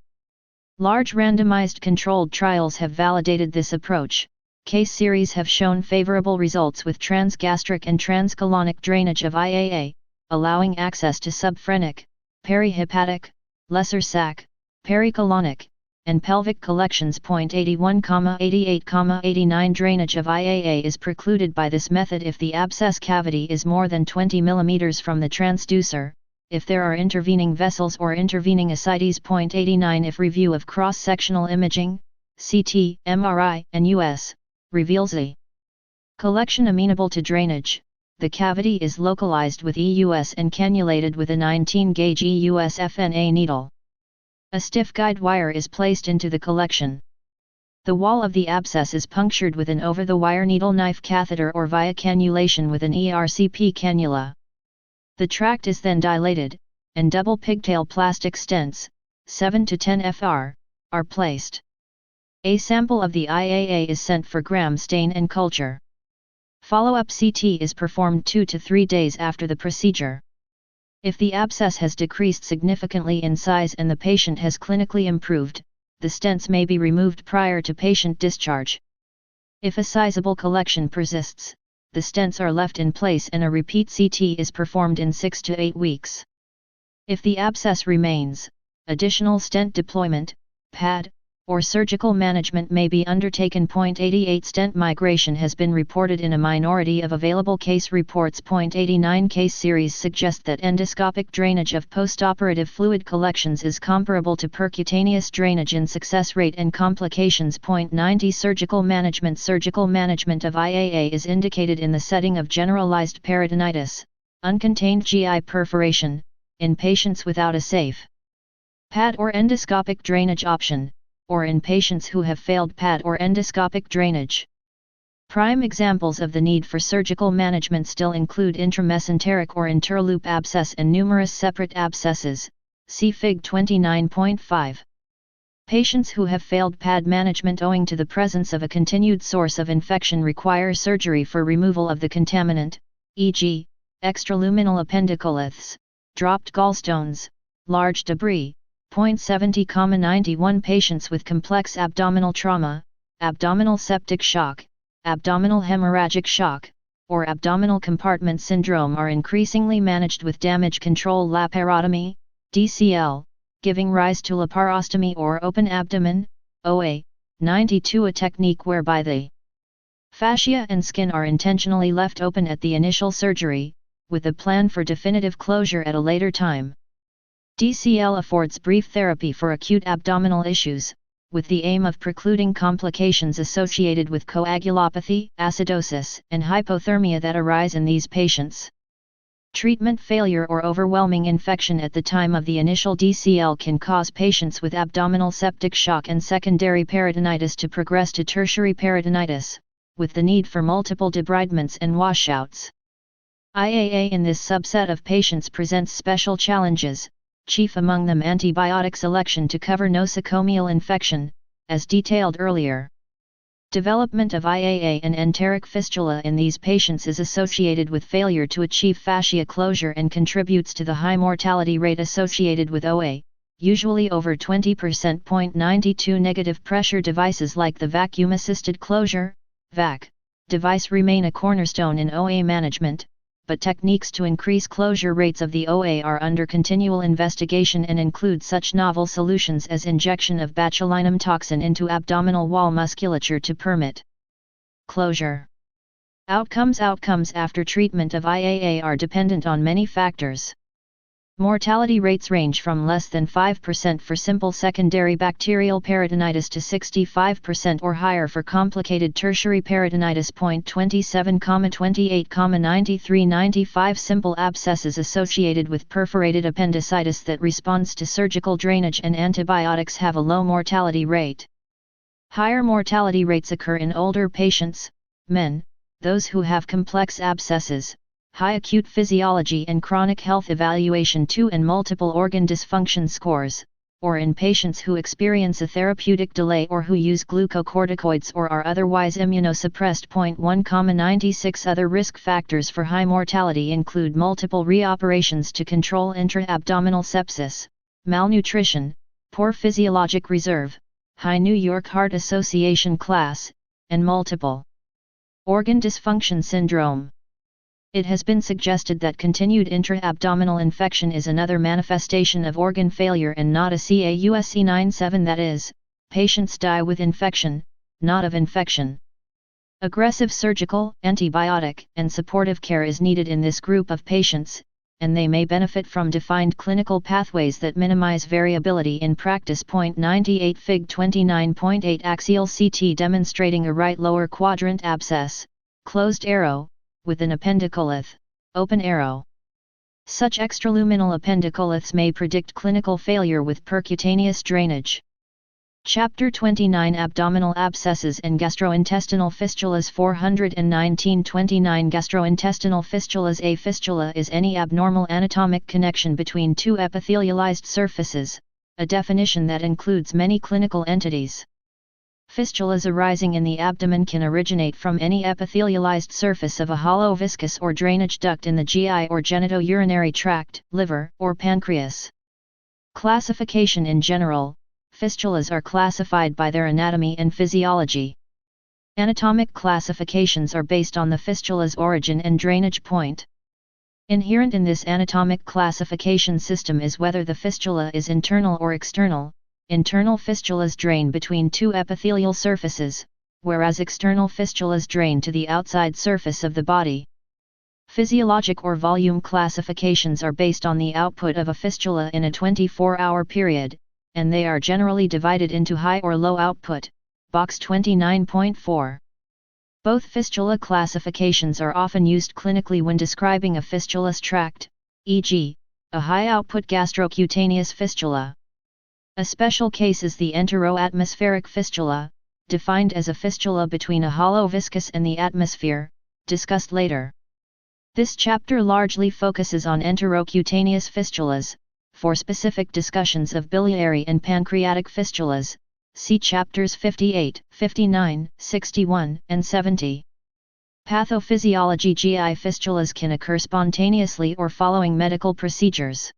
large randomized controlled trials have validated this approach, case series have shown favorable results with transgastric and transcolonic drainage of IAA, allowing access to subphrenic, perihepatic, lesser sac, pericolonic, and pelvic collections. 81, 88, 89 Drainage of IAA is precluded by this method if the abscess cavity is more than 20 mm from the transducer, if there are intervening vessels or intervening ascites. 89 If review of cross-sectional imaging, CT, MRI, and US, reveals a collection amenable to drainage, the cavity is localized with EUS and cannulated with a 19-gauge EUS FNA needle. A stiff guide wire is placed into the collection. The wall of the abscess is punctured with an over-the-wire needle knife catheter or via cannulation with an ERCP cannula. The tract is then dilated, and double pigtail plastic stents, 7 to 10 fr, are placed. A sample of the IAA is sent for gram stain and culture. Follow-up CT is performed 2 to 3 days after the procedure. If the abscess has decreased significantly in size and the patient has clinically improved, the stents may be removed prior to patient discharge. If a sizable collection persists, the stents are left in place and a repeat CT is performed in 6 to 8 weeks. If the abscess remains, additional stent deployment, PAD, or surgical management may be undertaken. 88 Stent migration has been reported in a minority of available case reports. 89 Case series suggest that endoscopic drainage of postoperative fluid collections is comparable to percutaneous drainage in success rate and complications. 90 Surgical management of IAA is indicated in the setting of generalized peritonitis, uncontained GI perforation, in patients without a safe PAD or endoscopic drainage option, or in patients who have failed PAD or endoscopic drainage. Prime examples of the need for surgical management still include intramesenteric or interloop abscess and numerous separate abscesses, see Fig 29.5. Patients who have failed PAD management owing to the presence of a continued source of infection require surgery for removal of the contaminant, e.g., extraluminal appendicoliths, dropped gallstones, large debris. 70, 91 Patients with complex abdominal trauma, abdominal septic shock, abdominal hemorrhagic shock, or abdominal compartment syndrome are increasingly managed with damage control laparotomy, DCL, giving rise to laparostomy or open abdomen, OA. 92 A technique whereby the fascia and skin are intentionally left open at the initial surgery, with a plan for definitive closure at a later time. DCL affords brief therapy for acute abdominal issues, with the aim of precluding complications associated with coagulopathy, acidosis, and hypothermia that arise in these patients. Treatment failure or overwhelming infection at the time of the initial DCL can cause patients with abdominal septic shock and secondary peritonitis to progress to tertiary peritonitis, with the need for multiple debridements and washouts. IAA in this subset of patients presents special challenges, chief among them antibiotic selection to cover nosocomial infection, as detailed earlier. Development of IAA and enteric fistula in these patients is associated with failure to achieve fascia closure and contributes to the high mortality rate associated with OA, usually over 20%. 92 Negative pressure devices like the vacuum-assisted closure, VAC, device remain a cornerstone in OA management, but techniques to increase closure rates of the OA are under continual investigation and include such novel solutions as injection of botulinum toxin into abdominal wall musculature to permit closure. Outcomes after treatment of IAA are dependent on many factors. Mortality rates range from less than 5% for simple secondary bacterial peritonitis to 65% or higher for complicated tertiary peritonitis. 27, 28, 93, 95 Simple abscesses associated with perforated appendicitis that responds to surgical drainage and antibiotics have a low mortality rate. Higher mortality rates occur in older patients, men, those who have complex abscesses, high acute physiology and chronic health evaluation 2 and multiple organ dysfunction scores, or in patients who experience a therapeutic delay or who use glucocorticoids or are otherwise immunosuppressed. 1, 96 Other risk factors for high mortality include multiple reoperations to control intra-abdominal sepsis, malnutrition, poor physiologic reserve, high New York Heart Association class, and multiple organ dysfunction syndrome. It has been suggested that continued intra-abdominal infection is another manifestation of organ failure and not a CAUSE97, that is, patients die with infection, not of infection. Aggressive surgical, antibiotic, and supportive care is needed in this group of patients, and they may benefit from defined clinical pathways that minimize variability in practice. 98 Fig 29.8 Axial CT demonstrating a right lower quadrant abscess, closed arrow, with an appendicolith, open arrow. Such extraluminal appendicoliths may predict clinical failure with percutaneous drainage. Chapter 29 Abdominal Abscesses and Gastrointestinal Fistulas 419-29 Gastrointestinal fistulas. A fistula is any abnormal anatomic connection between two epithelialized surfaces, a definition that includes many clinical entities. Fistulas arising in the abdomen can originate from any epithelialized surface of a hollow viscous or drainage duct in the GI or genitourinary tract, liver, or pancreas. Classification. In general, fistulas are classified by their anatomy and physiology. Anatomic classifications are based on the fistula's origin and drainage point. Inherent in this anatomic classification system is whether the fistula is internal or external. Internal fistulas drain between two epithelial surfaces, whereas external fistulas drain to the outside surface of the body. Physiologic or volume classifications are based on the output of a fistula in a 24-hour period, and they are generally divided into high or low output, box 29.4. Both fistula classifications are often used clinically when describing a fistulous tract, e.g., a high-output gastrocutaneous fistula. A special case is the enteroatmospheric fistula, defined as a fistula between a hollow viscous and the atmosphere, discussed later. This chapter largely focuses on enterocutaneous fistulas. For specific discussions of biliary and pancreatic fistulas, see chapters 58, 59, 61, and 70. Pathophysiology. GI fistulas can occur spontaneously or following medical procedures.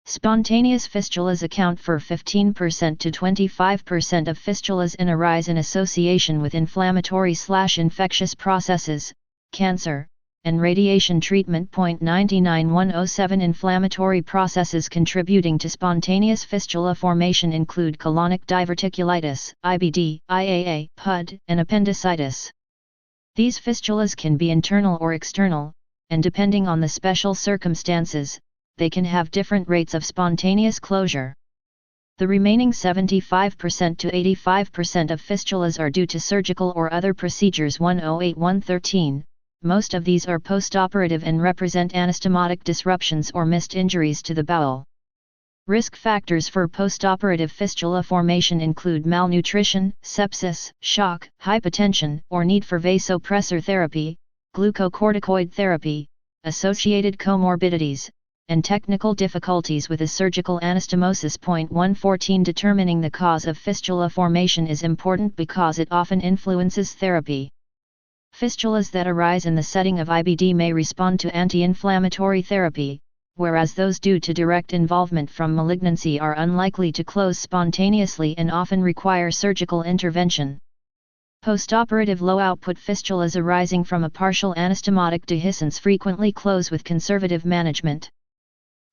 Spontaneous fistulas account for 15% to 25% of fistulas and arise in association with inflammatory/infectious processes, cancer, and radiation treatment. 99107 Inflammatory processes contributing to spontaneous fistula formation include colonic diverticulitis, IBD, IAA, PUD, and appendicitis. These fistulas can be internal or external, and depending on the special circumstances, they can have different rates of spontaneous closure. The remaining 75% to 85% of fistulas are due to surgical or other procedures. 108-113. Most of these are postoperative and represent anastomotic disruptions or missed injuries to the bowel. Risk factors for postoperative fistula formation include malnutrition, sepsis, shock, hypotension, or need for vasopressor therapy, glucocorticoid therapy, associated comorbidities, and technical difficulties with a surgical anastomosis. 114 Determining the cause of fistula formation is important because it often influences therapy. Fistulas that arise in the setting of IBD may respond to anti-inflammatory therapy, whereas those due to direct involvement from malignancy are unlikely to close spontaneously and often require surgical intervention. Postoperative low-output fistulas arising from a partial anastomotic dehiscence frequently close with conservative management.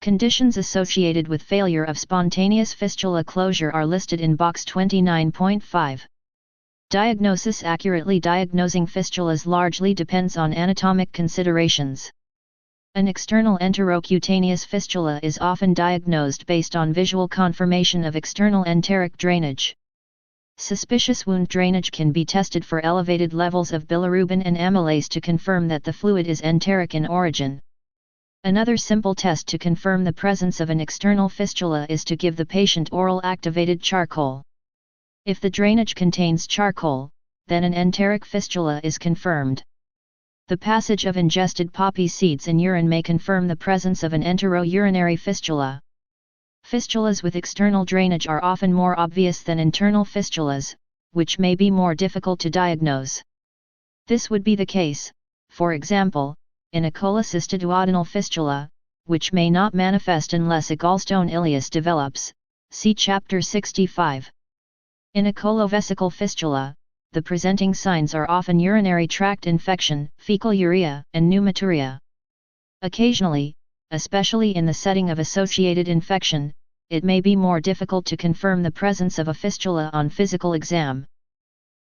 Conditions associated with failure of spontaneous fistula closure are listed in box 29.5. Diagnosis. Accurately diagnosing fistulas largely depends on anatomic considerations. An external enterocutaneous fistula is often diagnosed based on visual confirmation of external enteric drainage. Suspicious wound drainage can be tested for elevated levels of bilirubin and amylase to confirm that the fluid is enteric in origin. Another simple test to confirm the presence of an external fistula is to give the patient oral activated charcoal. If the drainage contains charcoal, then an enteric fistula is confirmed. The passage of ingested poppy seeds in urine may confirm the presence of an enterourinary fistula. Fistulas with external drainage are often more obvious than internal fistulas, which may be more difficult to diagnose. This would be the case, for example, in a cholecystoduodenal fistula, which may not manifest unless a gallstone ileus develops, see chapter 65. In a colovesical fistula, the presenting signs are often urinary tract infection, fecal urea, and pneumaturia. Occasionally, especially in the setting of associated infection, it may be more difficult to confirm the presence of a fistula on physical exam.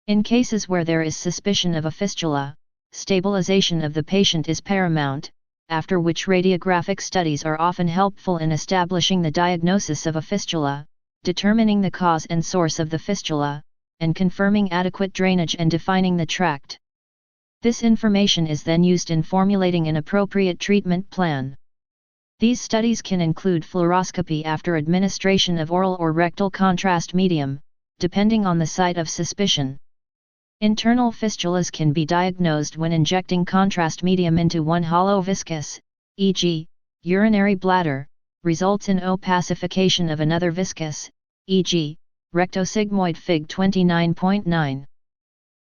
In cases where there is suspicion of a fistula, stabilization of the patient is paramount, after which radiographic studies are often helpful in establishing the diagnosis of a fistula, determining the cause and source of the fistula, and confirming adequate drainage and defining the tract. This information is then used in formulating an appropriate treatment plan. These studies can include fluoroscopy after administration of oral or rectal contrast medium, depending on the site of suspicion. Internal fistulas can be diagnosed when injecting contrast medium into one hollow viscus, e.g., urinary bladder, results in opacification of another viscus, e.g., rectosigmoid Fig 29.9.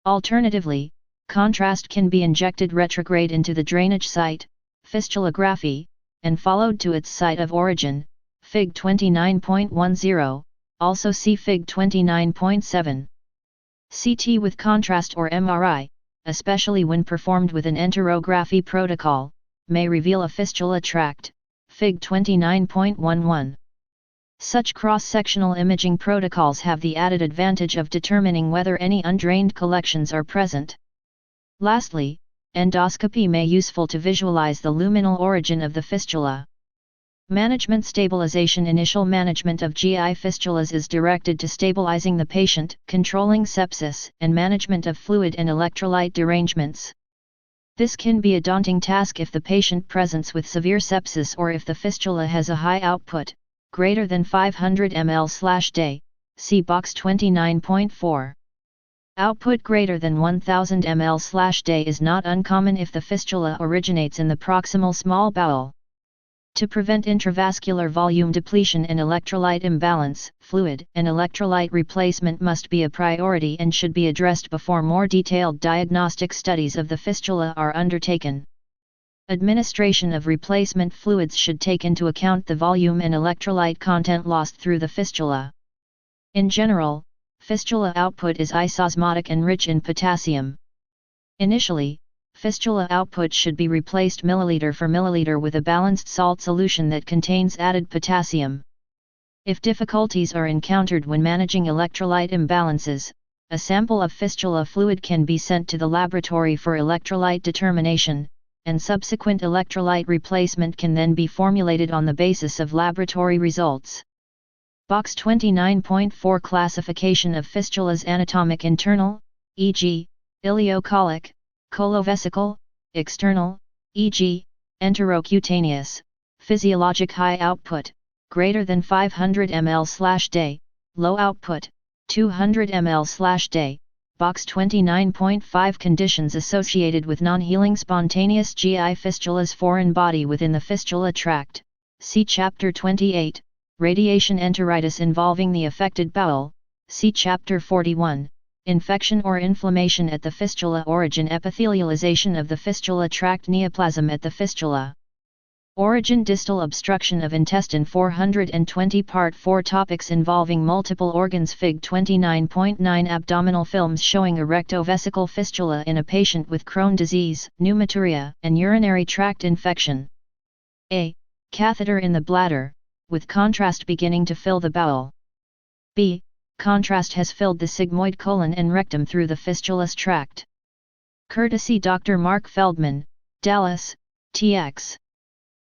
Alternatively, contrast can be injected retrograde into the drainage site, fistulography, and followed to its site of origin, Fig 29.10, also see Fig 29.7. CT with contrast or MRI, especially when performed with an enterography protocol, may reveal a fistula tract, Fig 29.11. Such cross-sectional imaging protocols have the added advantage of determining whether any undrained collections are present. Lastly, endoscopy may be useful to visualize the luminal origin of the fistula. Management stabilization. Initial management of GI fistulas is directed to stabilizing the patient, controlling sepsis, and management of fluid and electrolyte derangements. This can be a daunting task if the patient presents with severe sepsis or if the fistula has a high output, greater than 500 ml/day, see box 29.4. Output greater than 1000 ml/day is not uncommon if the fistula originates in the proximal small bowel. To prevent intravascular volume depletion and electrolyte imbalance, fluid and electrolyte replacement must be a priority and should be addressed before more detailed diagnostic studies of the fistula are undertaken. Administration of replacement fluids should take into account the volume and electrolyte content lost through the fistula. In general, fistula output is isosmotic and rich in potassium. Initially, fistula output should be replaced milliliter for milliliter with a balanced salt solution that contains added potassium. If difficulties are encountered when managing electrolyte imbalances, a sample of fistula fluid can be sent to the laboratory for electrolyte determination, and subsequent electrolyte replacement can then be formulated on the basis of laboratory results. Box 29.4 Classification of fistulas. Anatomic. Internal, e.g., ileocolic, colovesical, external, e.g., enterocutaneous, physiologic. High output, greater than 500 ml/day, low output, 200 ml/day, box 29.5 Conditions associated with non-healing spontaneous GI fistulas. Foreign body within the fistula tract, see Chapter 28, Radiation enteritis involving the affected bowel, see Chapter 41. Infection or inflammation at the fistula. Origin. Epithelialization of the fistula tract. Neoplasm at the fistula. Origin. Distal obstruction of intestine. 420 Part 4 Topics involving multiple organs. Fig 29.9 Abdominal films showing a rectovesical fistula in a patient with Crohn's disease, pneumaturia, and urinary tract infection. A. Catheter in the bladder, with contrast beginning to fill the bowel. B. Contrast has filled the sigmoid colon and rectum through the fistulous tract. Courtesy Dr. Mark Feldman, Dallas, TX.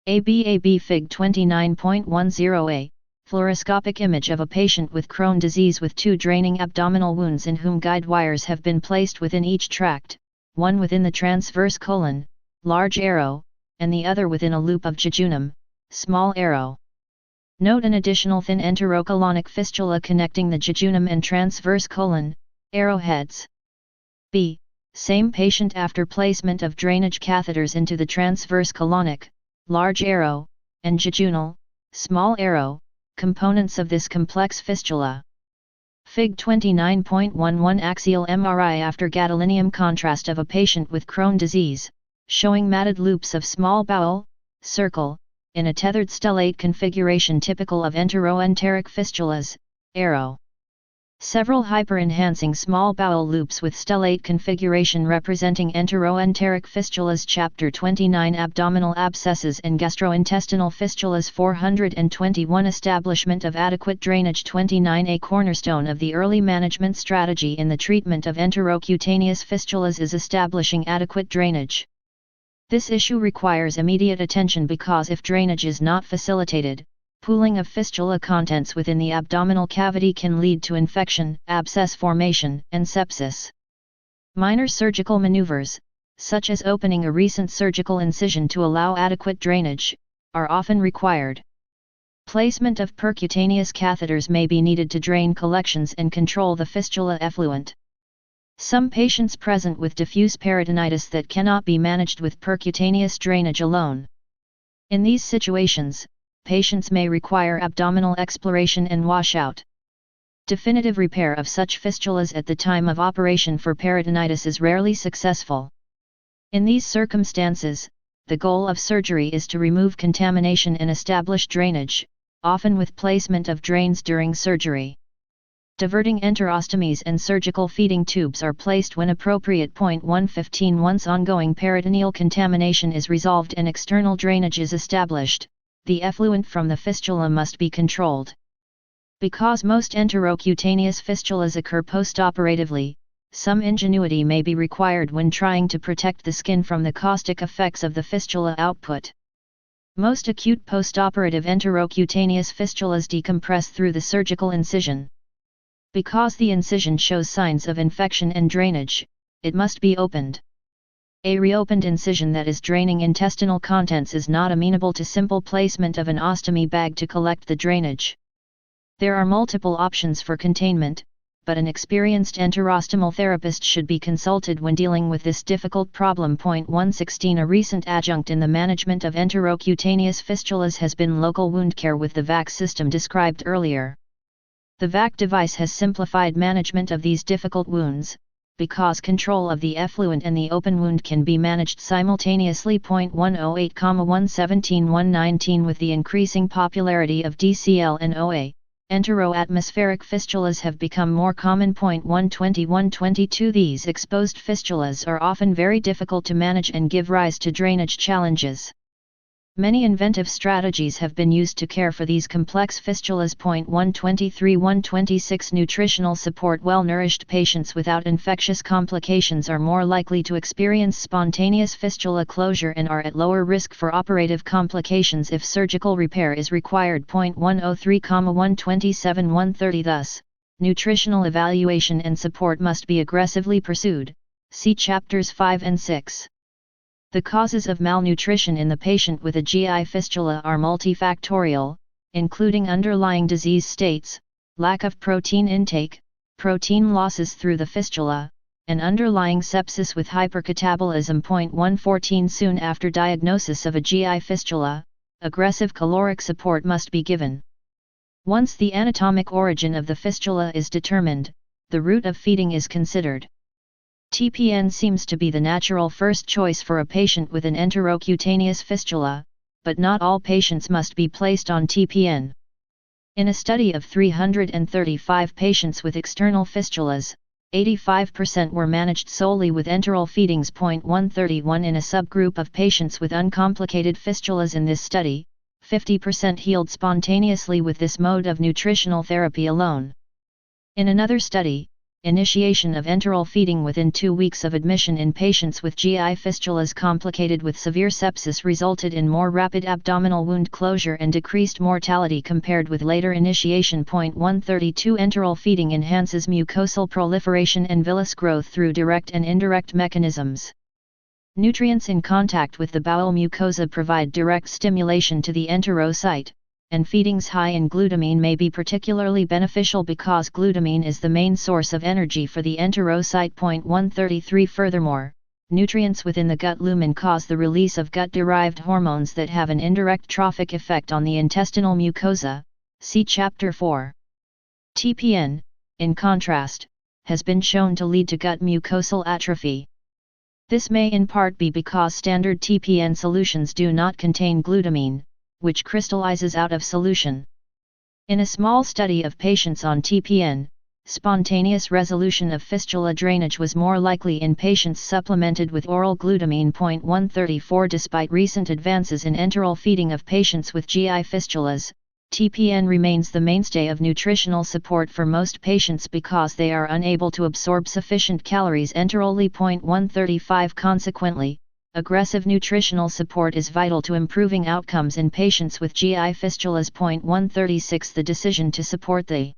AB Fig 29.10a, fluoroscopic image of a patient with Crohn's disease with two draining abdominal wounds in whom guide wires have been placed within each tract, one within the transverse colon, large arrow, and the other within a loop of jejunum, small arrow. Note an additional thin enterocolonic fistula connecting the jejunum and transverse colon, arrowheads. B. Same patient after placement of drainage catheters into the transverse colonic, large arrow, and jejunal, small arrow, components of this complex fistula. Fig 29.11 Axial MRI after gadolinium contrast of a patient with Crohn's disease, showing matted loops of small bowel, circle, in a tethered stellate configuration typical of enteroenteric fistulas, arrow. Several hyper-enhancing small bowel loops with stellate configuration representing enteroenteric fistulas. Chapter 29 Abdominal abscesses and gastrointestinal fistulas. 421 Establishment of adequate drainage. 29 A cornerstone of the early management strategy in the treatment of enterocutaneous fistulas is establishing adequate drainage. This issue requires immediate attention because if drainage is not facilitated, pooling of fistula contents within the abdominal cavity can lead to infection, abscess formation, and sepsis. Minor surgical maneuvers, such as opening a recent surgical incision to allow adequate drainage, are often required. Placement of percutaneous catheters may be needed to drain collections and control the fistula effluent. Some patients present with diffuse peritonitis that cannot be managed with percutaneous drainage alone. In these situations, patients may require abdominal exploration and washout. Definitive repair of such fistulas at the time of operation for peritonitis is rarely successful. In these circumstances, the goal of surgery is to remove contamination and establish drainage, often with placement of drains during surgery. Diverting enterostomies and surgical feeding tubes are placed when appropriate. 115 Once ongoing peritoneal contamination is resolved and external drainage is established, the effluent from the fistula must be controlled. Because most enterocutaneous fistulas occur postoperatively, some ingenuity may be required when trying to protect the skin from the caustic effects of the fistula output. Most acute postoperative enterocutaneous fistulas decompress through the surgical incision. Because the incision shows signs of infection and drainage, it must be opened. A reopened incision that is draining intestinal contents is not amenable to simple placement of an ostomy bag to collect the drainage. There are multiple options for containment, but an experienced enterostomal therapist should be consulted when dealing with this difficult problem. 116 A recent adjunct in the management of enterocutaneous fistulas has been local wound care with the VAC system described earlier. The VAC device has simplified management of these difficult wounds, because control of the effluent and the open wound can be managed simultaneously. 108, 117, 119 With the increasing popularity of DCL and OA, enteroatmospheric fistulas have become more common. 120, 122 These exposed fistulas are often very difficult to manage and give rise to drainage challenges. Many inventive strategies have been used to care for these complex fistulas. 123, 126 Nutritional support. Well-nourished patients without infectious complications are more likely to experience spontaneous fistula closure and are at lower risk for operative complications if surgical repair is required. 103, 127, 130 Thus, nutritional evaluation and support must be aggressively pursued. See chapters 5 and 6. The causes of malnutrition in the patient with a GI fistula are multifactorial, including underlying disease states, lack of protein intake, protein losses through the fistula, and underlying sepsis with hypercatabolism. 114 Soon after diagnosis of a GI fistula, aggressive caloric support must be given. Once the anatomic origin of the fistula is determined, the route of feeding is considered. TPN seems to be the natural first choice for a patient with an enterocutaneous fistula, but not all patients must be placed on TPN. In a study of 335 patients with external fistulas, 85% were managed solely with enteral feedings. 131 In a subgroup of patients with uncomplicated fistulas in this study, 50% healed spontaneously with this mode of nutritional therapy alone. In another study, initiation of enteral feeding within 2 weeks of admission in patients with GI fistulas complicated with severe sepsis resulted in more rapid abdominal wound closure and decreased mortality compared with later initiation. 132 Enteral feeding enhances mucosal proliferation and villus growth through direct and indirect mechanisms. Nutrients in contact with the bowel mucosa provide direct stimulation to the enterocyte, and feedings high in glutamine may be particularly beneficial because glutamine is the main source of energy for the enterocyte. 133 Furthermore, nutrients within the gut lumen cause the release of gut-derived hormones that have an indirect trophic effect on the intestinal mucosa, see Chapter 4. TPN, in contrast, has been shown to lead to gut mucosal atrophy. This may in part be because standard TPN solutions do not contain glutamine, which crystallizes out of solution. In a small study of patients on TPN, Spontaneous resolution of fistula drainage was more likely in patients supplemented with oral glutamine. 134 Despite recent advances in enteral feeding of patients with GI fistulas, TPN remains the mainstay of nutritional support for most patients because they are unable to absorb sufficient calories enterally. 135 Consequently, aggressive nutritional support is vital to improving outcomes in patients with GI fistulas. 136 The decision to support the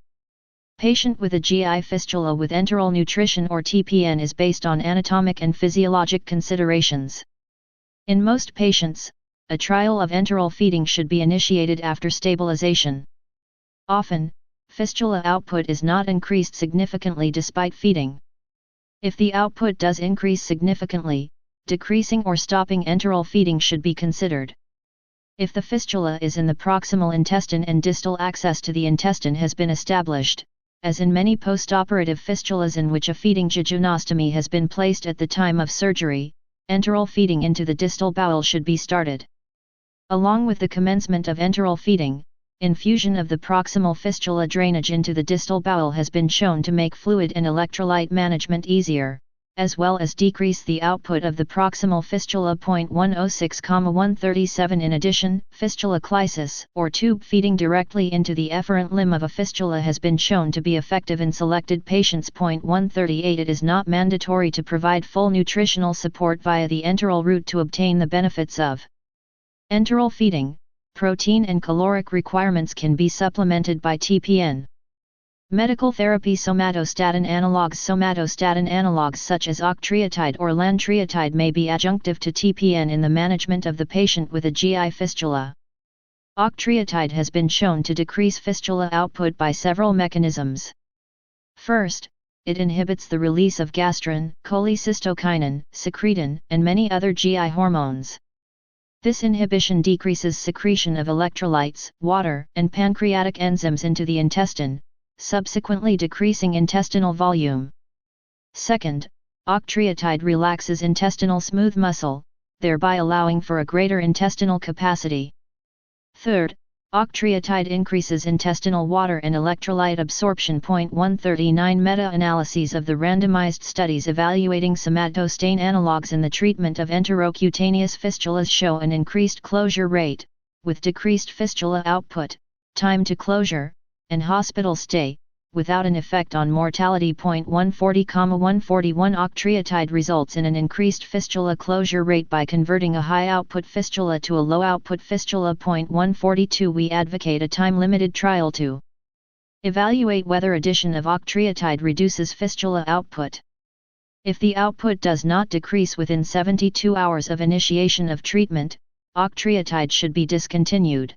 patient with a GI fistula with enteral nutrition or TPN is based on anatomic and physiologic considerations. In most patients, a trial of enteral feeding should be initiated after stabilization. Often, fistula output is not increased significantly despite feeding. If the output does increase significantly, decreasing or stopping enteral feeding should be considered. If the fistula is in the proximal intestine and distal access to the intestine has been established, as in many postoperative fistulas in which a feeding jejunostomy has been placed at the time of surgery, enteral feeding into the distal bowel should be started. Along with the commencement of enteral feeding, infusion of the proximal fistula drainage into the distal bowel has been shown to make fluid and electrolyte management easier, as well as decrease the output of the proximal fistula. 106,137 In addition, fistula clysis, or tube feeding directly into the efferent limb of a fistula has been shown to be effective in selected patients. 138 It is not mandatory to provide full nutritional support via the enteral route to obtain the benefits of enteral feeding. Protein and caloric requirements can be supplemented by TPN. Medical therapy somatostatin analogues such as octreotide or lanreotide may be adjunctive to TPN in the management of the patient with a GI fistula. Octreotide has been shown to decrease fistula output by several mechanisms. First, it inhibits the release of gastrin, cholecystokinin, secretin, and many other GI hormones. This inhibition decreases secretion of electrolytes, water, and pancreatic enzymes into the intestine, subsequently decreasing intestinal volume. Second, octreotide relaxes intestinal smooth muscle, thereby allowing for a greater intestinal capacity. Third, octreotide increases intestinal water and electrolyte absorption. 139 Meta-analyses of the randomized studies evaluating somatostatin analogues in the treatment of enterocutaneous fistulas show an increased closure rate, with decreased fistula output, time to closure, and hospital stay, without an effect on mortality. 140,141 Octreotide results in an increased fistula closure rate by converting a high-output fistula to a low-output fistula. 142 We advocate a time-limited trial to evaluate whether addition of octreotide reduces fistula output. If the output does not decrease within 72 hours of initiation of treatment, octreotide should be discontinued.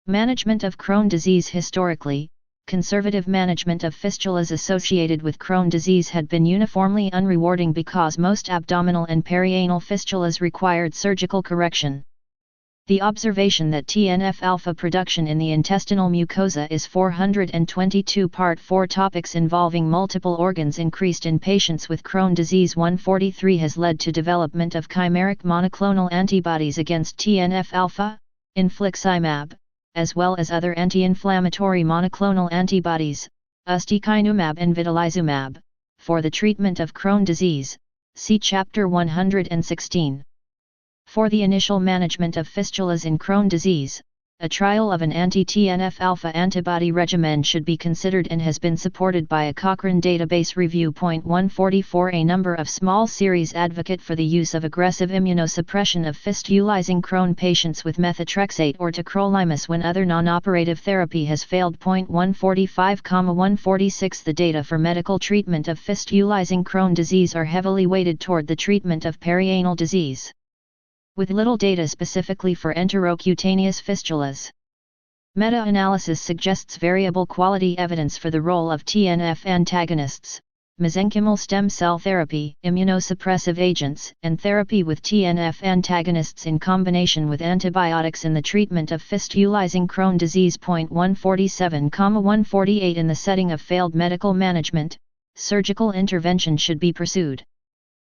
Management of Crohn's disease. Historically, conservative management of fistulas associated with Crohn's disease had been uniformly unrewarding because most abdominal and perianal fistulas required surgical correction. The observation that TNF-alpha production in the intestinal mucosa is 422 Part 4 Topics involving multiple organs increased in patients with Crohn's disease. 143 has led to development of chimeric monoclonal antibodies against TNF-alpha, infliximab, as well as other anti-inflammatory monoclonal antibodies, ustekinumab and vitalizumab, for the treatment of Crohn's disease, see Chapter 116. For the initial management of fistulas in Crohn's disease, a trial of an anti-TNF-alpha antibody regimen should be considered and has been supported by a Cochrane database review. 144 A number of small series advocate for the use of aggressive immunosuppression of fistulizing Crohn patients with methotrexate or tacrolimus when other non-operative therapy has failed. 145,146 The data for medical treatment of fistulizing Crohn disease are heavily weighted toward the treatment of perianal disease, with little data specifically for enterocutaneous fistulas. Meta-analysis suggests variable quality evidence for the role of TNF antagonists, mesenchymal stem cell therapy, immunosuppressive agents, and therapy with TNF antagonists in combination with antibiotics in the treatment of fistulizing Crohn disease. 147,148 In the setting of failed medical management, surgical intervention should be pursued.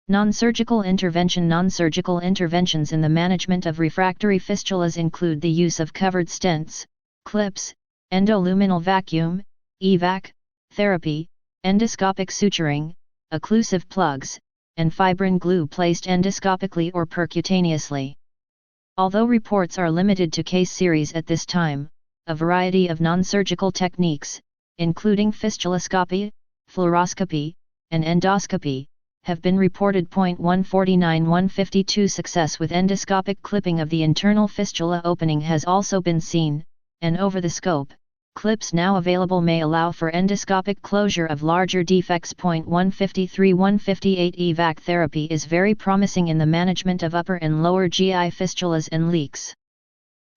Non-surgical interventions in the management of refractory fistulas include the use of covered stents, clips, endoluminal vacuum, EVAC, therapy, endoscopic suturing, occlusive plugs, and fibrin glue placed endoscopically or percutaneously. Although reports are limited to case series at this time, a variety of non-surgical techniques, including fistuloscopy, fluoroscopy, and endoscopy, have been reported. 149-152 Success with endoscopic clipping of the internal fistula opening has also been seen, and over the scope, clips now available may allow for endoscopic closure of larger defects. 153-158 EVAC therapy is very promising in the management of upper and lower GI fistulas and leaks.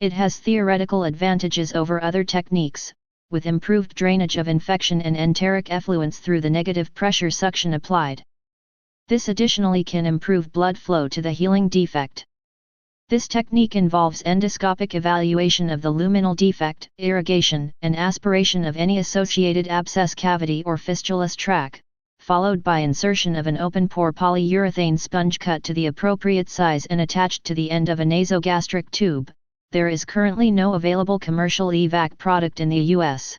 It has theoretical advantages over other techniques, with improved drainage of infection and enteric effluents through the negative pressure suction applied. This additionally can improve blood flow to the healing defect. This technique involves endoscopic evaluation of the luminal defect, irrigation and aspiration of any associated abscess cavity or fistulous tract, followed by insertion of an open-pore polyurethane sponge cut to the appropriate size and attached to the end of a nasogastric tube. There is currently no available commercial EVAC product in the US.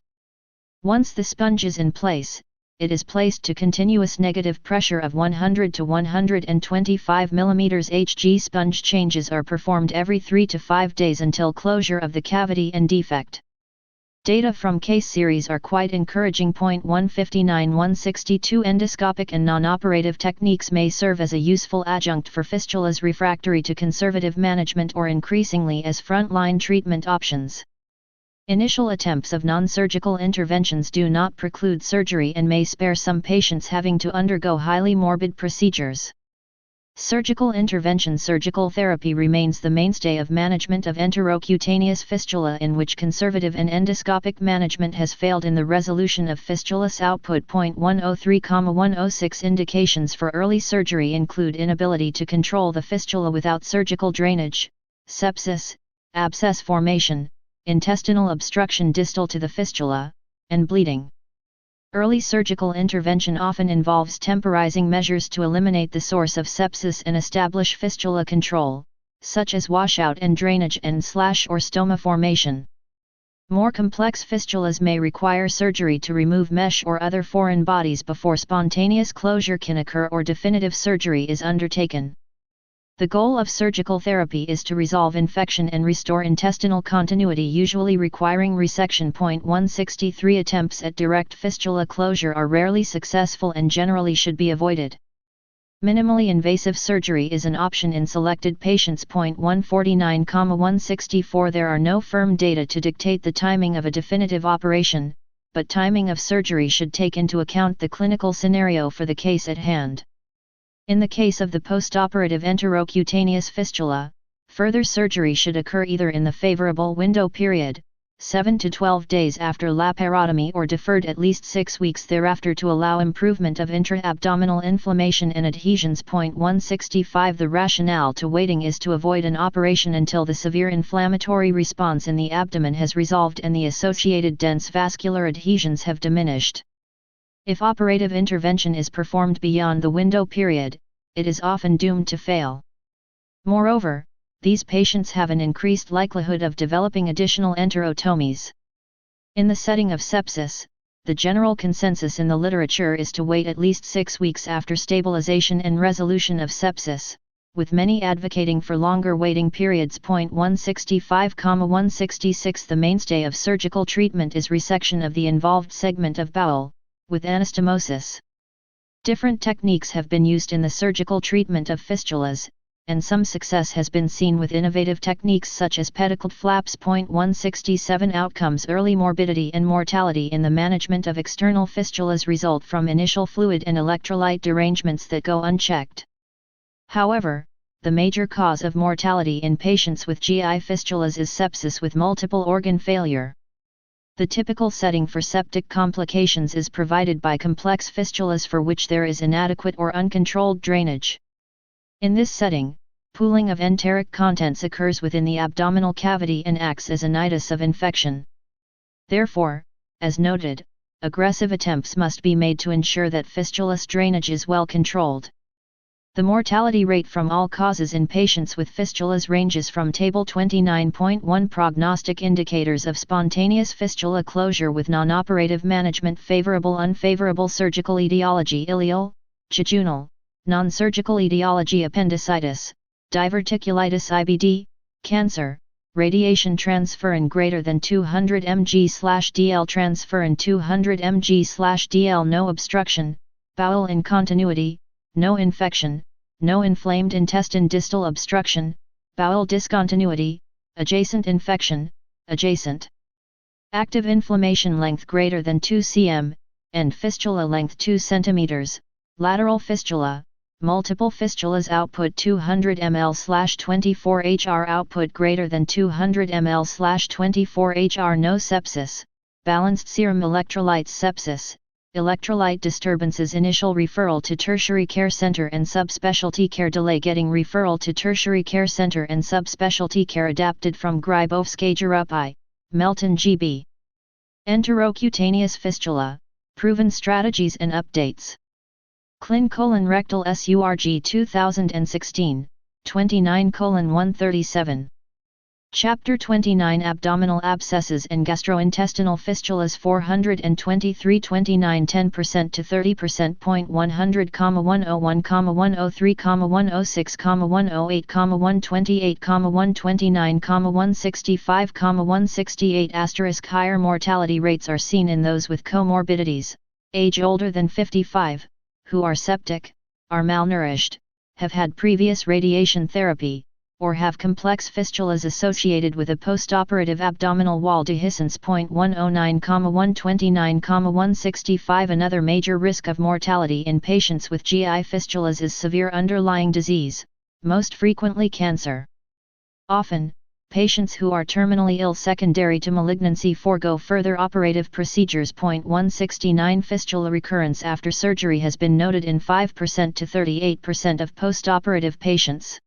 Once the sponge is in place, it is placed to continuous negative pressure of 100 to 125 mm Hg. Sponge changes are performed every 3 to 5 days until closure of the cavity and defect. Data from case series are quite encouraging. 159-162 Endoscopic and non-operative techniques may serve as a useful adjunct for fistulas refractory to conservative management or increasingly as frontline treatment options. Initial attempts of non-surgical interventions do not preclude surgery and may spare some patients having to undergo highly morbid procedures. Surgical intervention. Surgical therapy remains the mainstay of management of enterocutaneous fistula, in which conservative and endoscopic management has failed in the resolution of fistulous output. 103-106 Indications for early surgery include inability to control the fistula without surgical drainage, sepsis, abscess formation, intestinal obstruction distal to the fistula, and bleeding. Early surgical intervention often involves temporizing measures to eliminate the source of sepsis and establish fistula control, such as washout and drainage and/or stoma formation. More complex fistulas may require surgery to remove mesh or other foreign bodies before spontaneous closure can occur or definitive surgery is undertaken. The goal of surgical therapy is to resolve infection and restore intestinal continuity, usually requiring resection. 163 Attempts at direct fistula closure are rarely successful and generally should be avoided. Minimally invasive surgery is an option in selected patients. 149-164 There are no firm data to dictate the timing of a definitive operation, but timing of surgery should take into account the clinical scenario for the case at hand. In the case of the postoperative enterocutaneous fistula, further surgery should occur either in the favorable window period, 7 to 12 days after laparotomy, or deferred at least 6 weeks thereafter to allow improvement of intra-abdominal inflammation and adhesions. 165 The rationale to waiting is to avoid an operation until the severe inflammatory response in the abdomen has resolved and the associated dense vascular adhesions have diminished. If operative intervention is performed beyond the window period, it is often doomed to fail. Moreover, these patients have an increased likelihood of developing additional enterotomies. In the setting of sepsis, the general consensus in the literature is to wait at least 6 weeks after stabilization and resolution of sepsis, with many advocating for longer waiting periods. 165-166 The mainstay of surgical treatment is resection of the involved segment of bowel, with anastomosis. Different techniques have been used in the surgical treatment of fistulas, and some success has been seen with innovative techniques such as pedicle flaps. 167 Outcomes. Early morbidity and mortality in the management of external fistulas result from initial fluid and electrolyte derangements that go unchecked. However, the major cause of mortality in patients with GI fistulas is sepsis with multiple organ failure. The typical setting for septic complications is provided by complex fistulas for which there is inadequate or uncontrolled drainage. In this setting, pooling of enteric contents occurs within the abdominal cavity and acts as a nidus of infection. Therefore, as noted, aggressive attempts must be made to ensure that fistulous drainage is well controlled. The mortality rate from all causes in patients with fistulas ranges from Table 29.1 prognostic indicators of spontaneous fistula closure with non-operative management, favorable, unfavorable, surgical etiology, ileal, jejunal, non-surgical etiology, appendicitis, diverticulitis, IBD, cancer, radiation transferrin greater than 200 mg/dl, transferrin 200 mg/dl, no obstruction, bowel incontinuity, no infection, no inflamed intestine, distal obstruction, bowel discontinuity, adjacent infection, adjacent active inflammation, length greater than 2 cm, end fistula length 2 cm, lateral fistula, multiple fistulas, output 200 ml/24 hr, output greater than 200 ml/24 hr, no sepsis, balanced serum electrolytes, sepsis, electrolyte disturbances, initial referral to tertiary care center and subspecialty care, delay getting referral to tertiary care center and subspecialty care, adapted from Grybovskaja Rupi, Melton GB. Enterocutaneous fistula, proven strategies and updates. Clin-Rectal SURG 2016, 29:137. Chapter 29, Abdominal Abscesses and Gastrointestinal Fistulas, 423, 29, 10% to 30%. 100, 101, 103, 106, 108, 128, 129, 165, 168. Asterisk, higher mortality rates are seen in those with comorbidities, age older than 55, who are septic, are malnourished, have had previous radiation therapy, or have complex fistulas associated with a postoperative abdominal wall dehiscence. 109, 129, 165. Another major risk of mortality in patients with GI fistulas is severe underlying disease, most frequently cancer. Often, patients who are terminally ill secondary to malignancy forego further operative procedures. 169. Fistula recurrence after surgery has been noted in 5% to 38% of postoperative patients.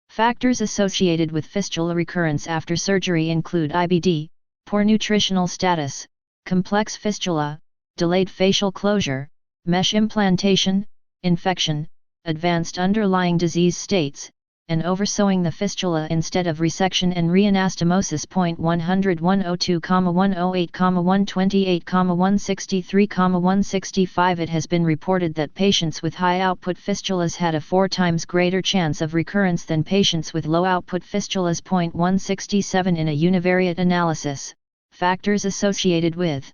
Factors associated with fistula recurrence after surgery include IBD, poor nutritional status, complex fistula, delayed facial closure, mesh implantation, infection, advanced underlying disease states, and oversewing the fistula instead of resection and reanastomosis. 100, 102, 108, 128, 163, 165. It has been reported that patients with high output fistulas had a 4 times greater chance of recurrence than patients with low output fistulas. 167. In a univariate analysis, factors associated with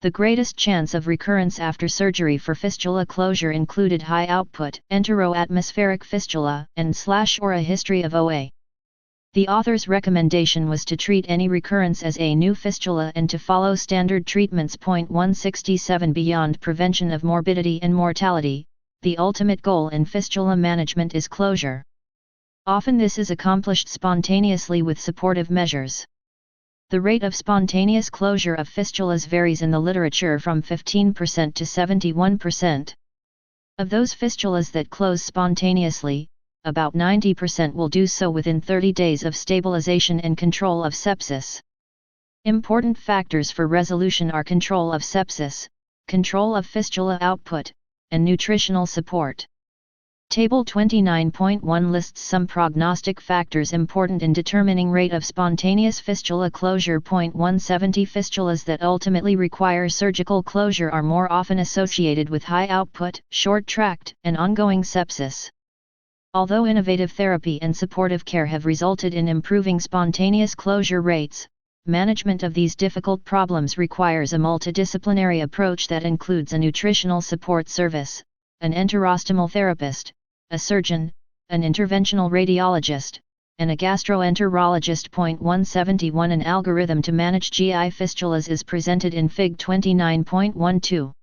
the greatest chance of recurrence after surgery for fistula closure included high output enteroatmospheric fistula and/or a history of OA. The author's recommendation was to treat any recurrence as a new fistula and to follow standard treatments. 167. Beyond prevention of morbidity and mortality, the ultimate goal in fistula management is closure. Often this is accomplished spontaneously with supportive measures. The rate of spontaneous closure of fistulas varies in the literature from 15% to 71%. Of those fistulas that close spontaneously, about 90% will do so within 30 days of stabilization and control of sepsis. Important factors for resolution are control of sepsis, control of fistula output, and nutritional support. Table 29.1 lists some prognostic factors important in determining rate of spontaneous fistula closure. 170. Fistulas that ultimately require surgical closure are more often associated with high output, short tract, and ongoing sepsis. Although innovative therapy and supportive care have resulted in improving spontaneous closure rates, management of these difficult problems requires a multidisciplinary approach that includes a nutritional support service, an enterostomal therapist, a surgeon, an interventional radiologist, and a gastroenterologist. 171. An algorithm to manage GI fistulas is presented in Fig 29.12.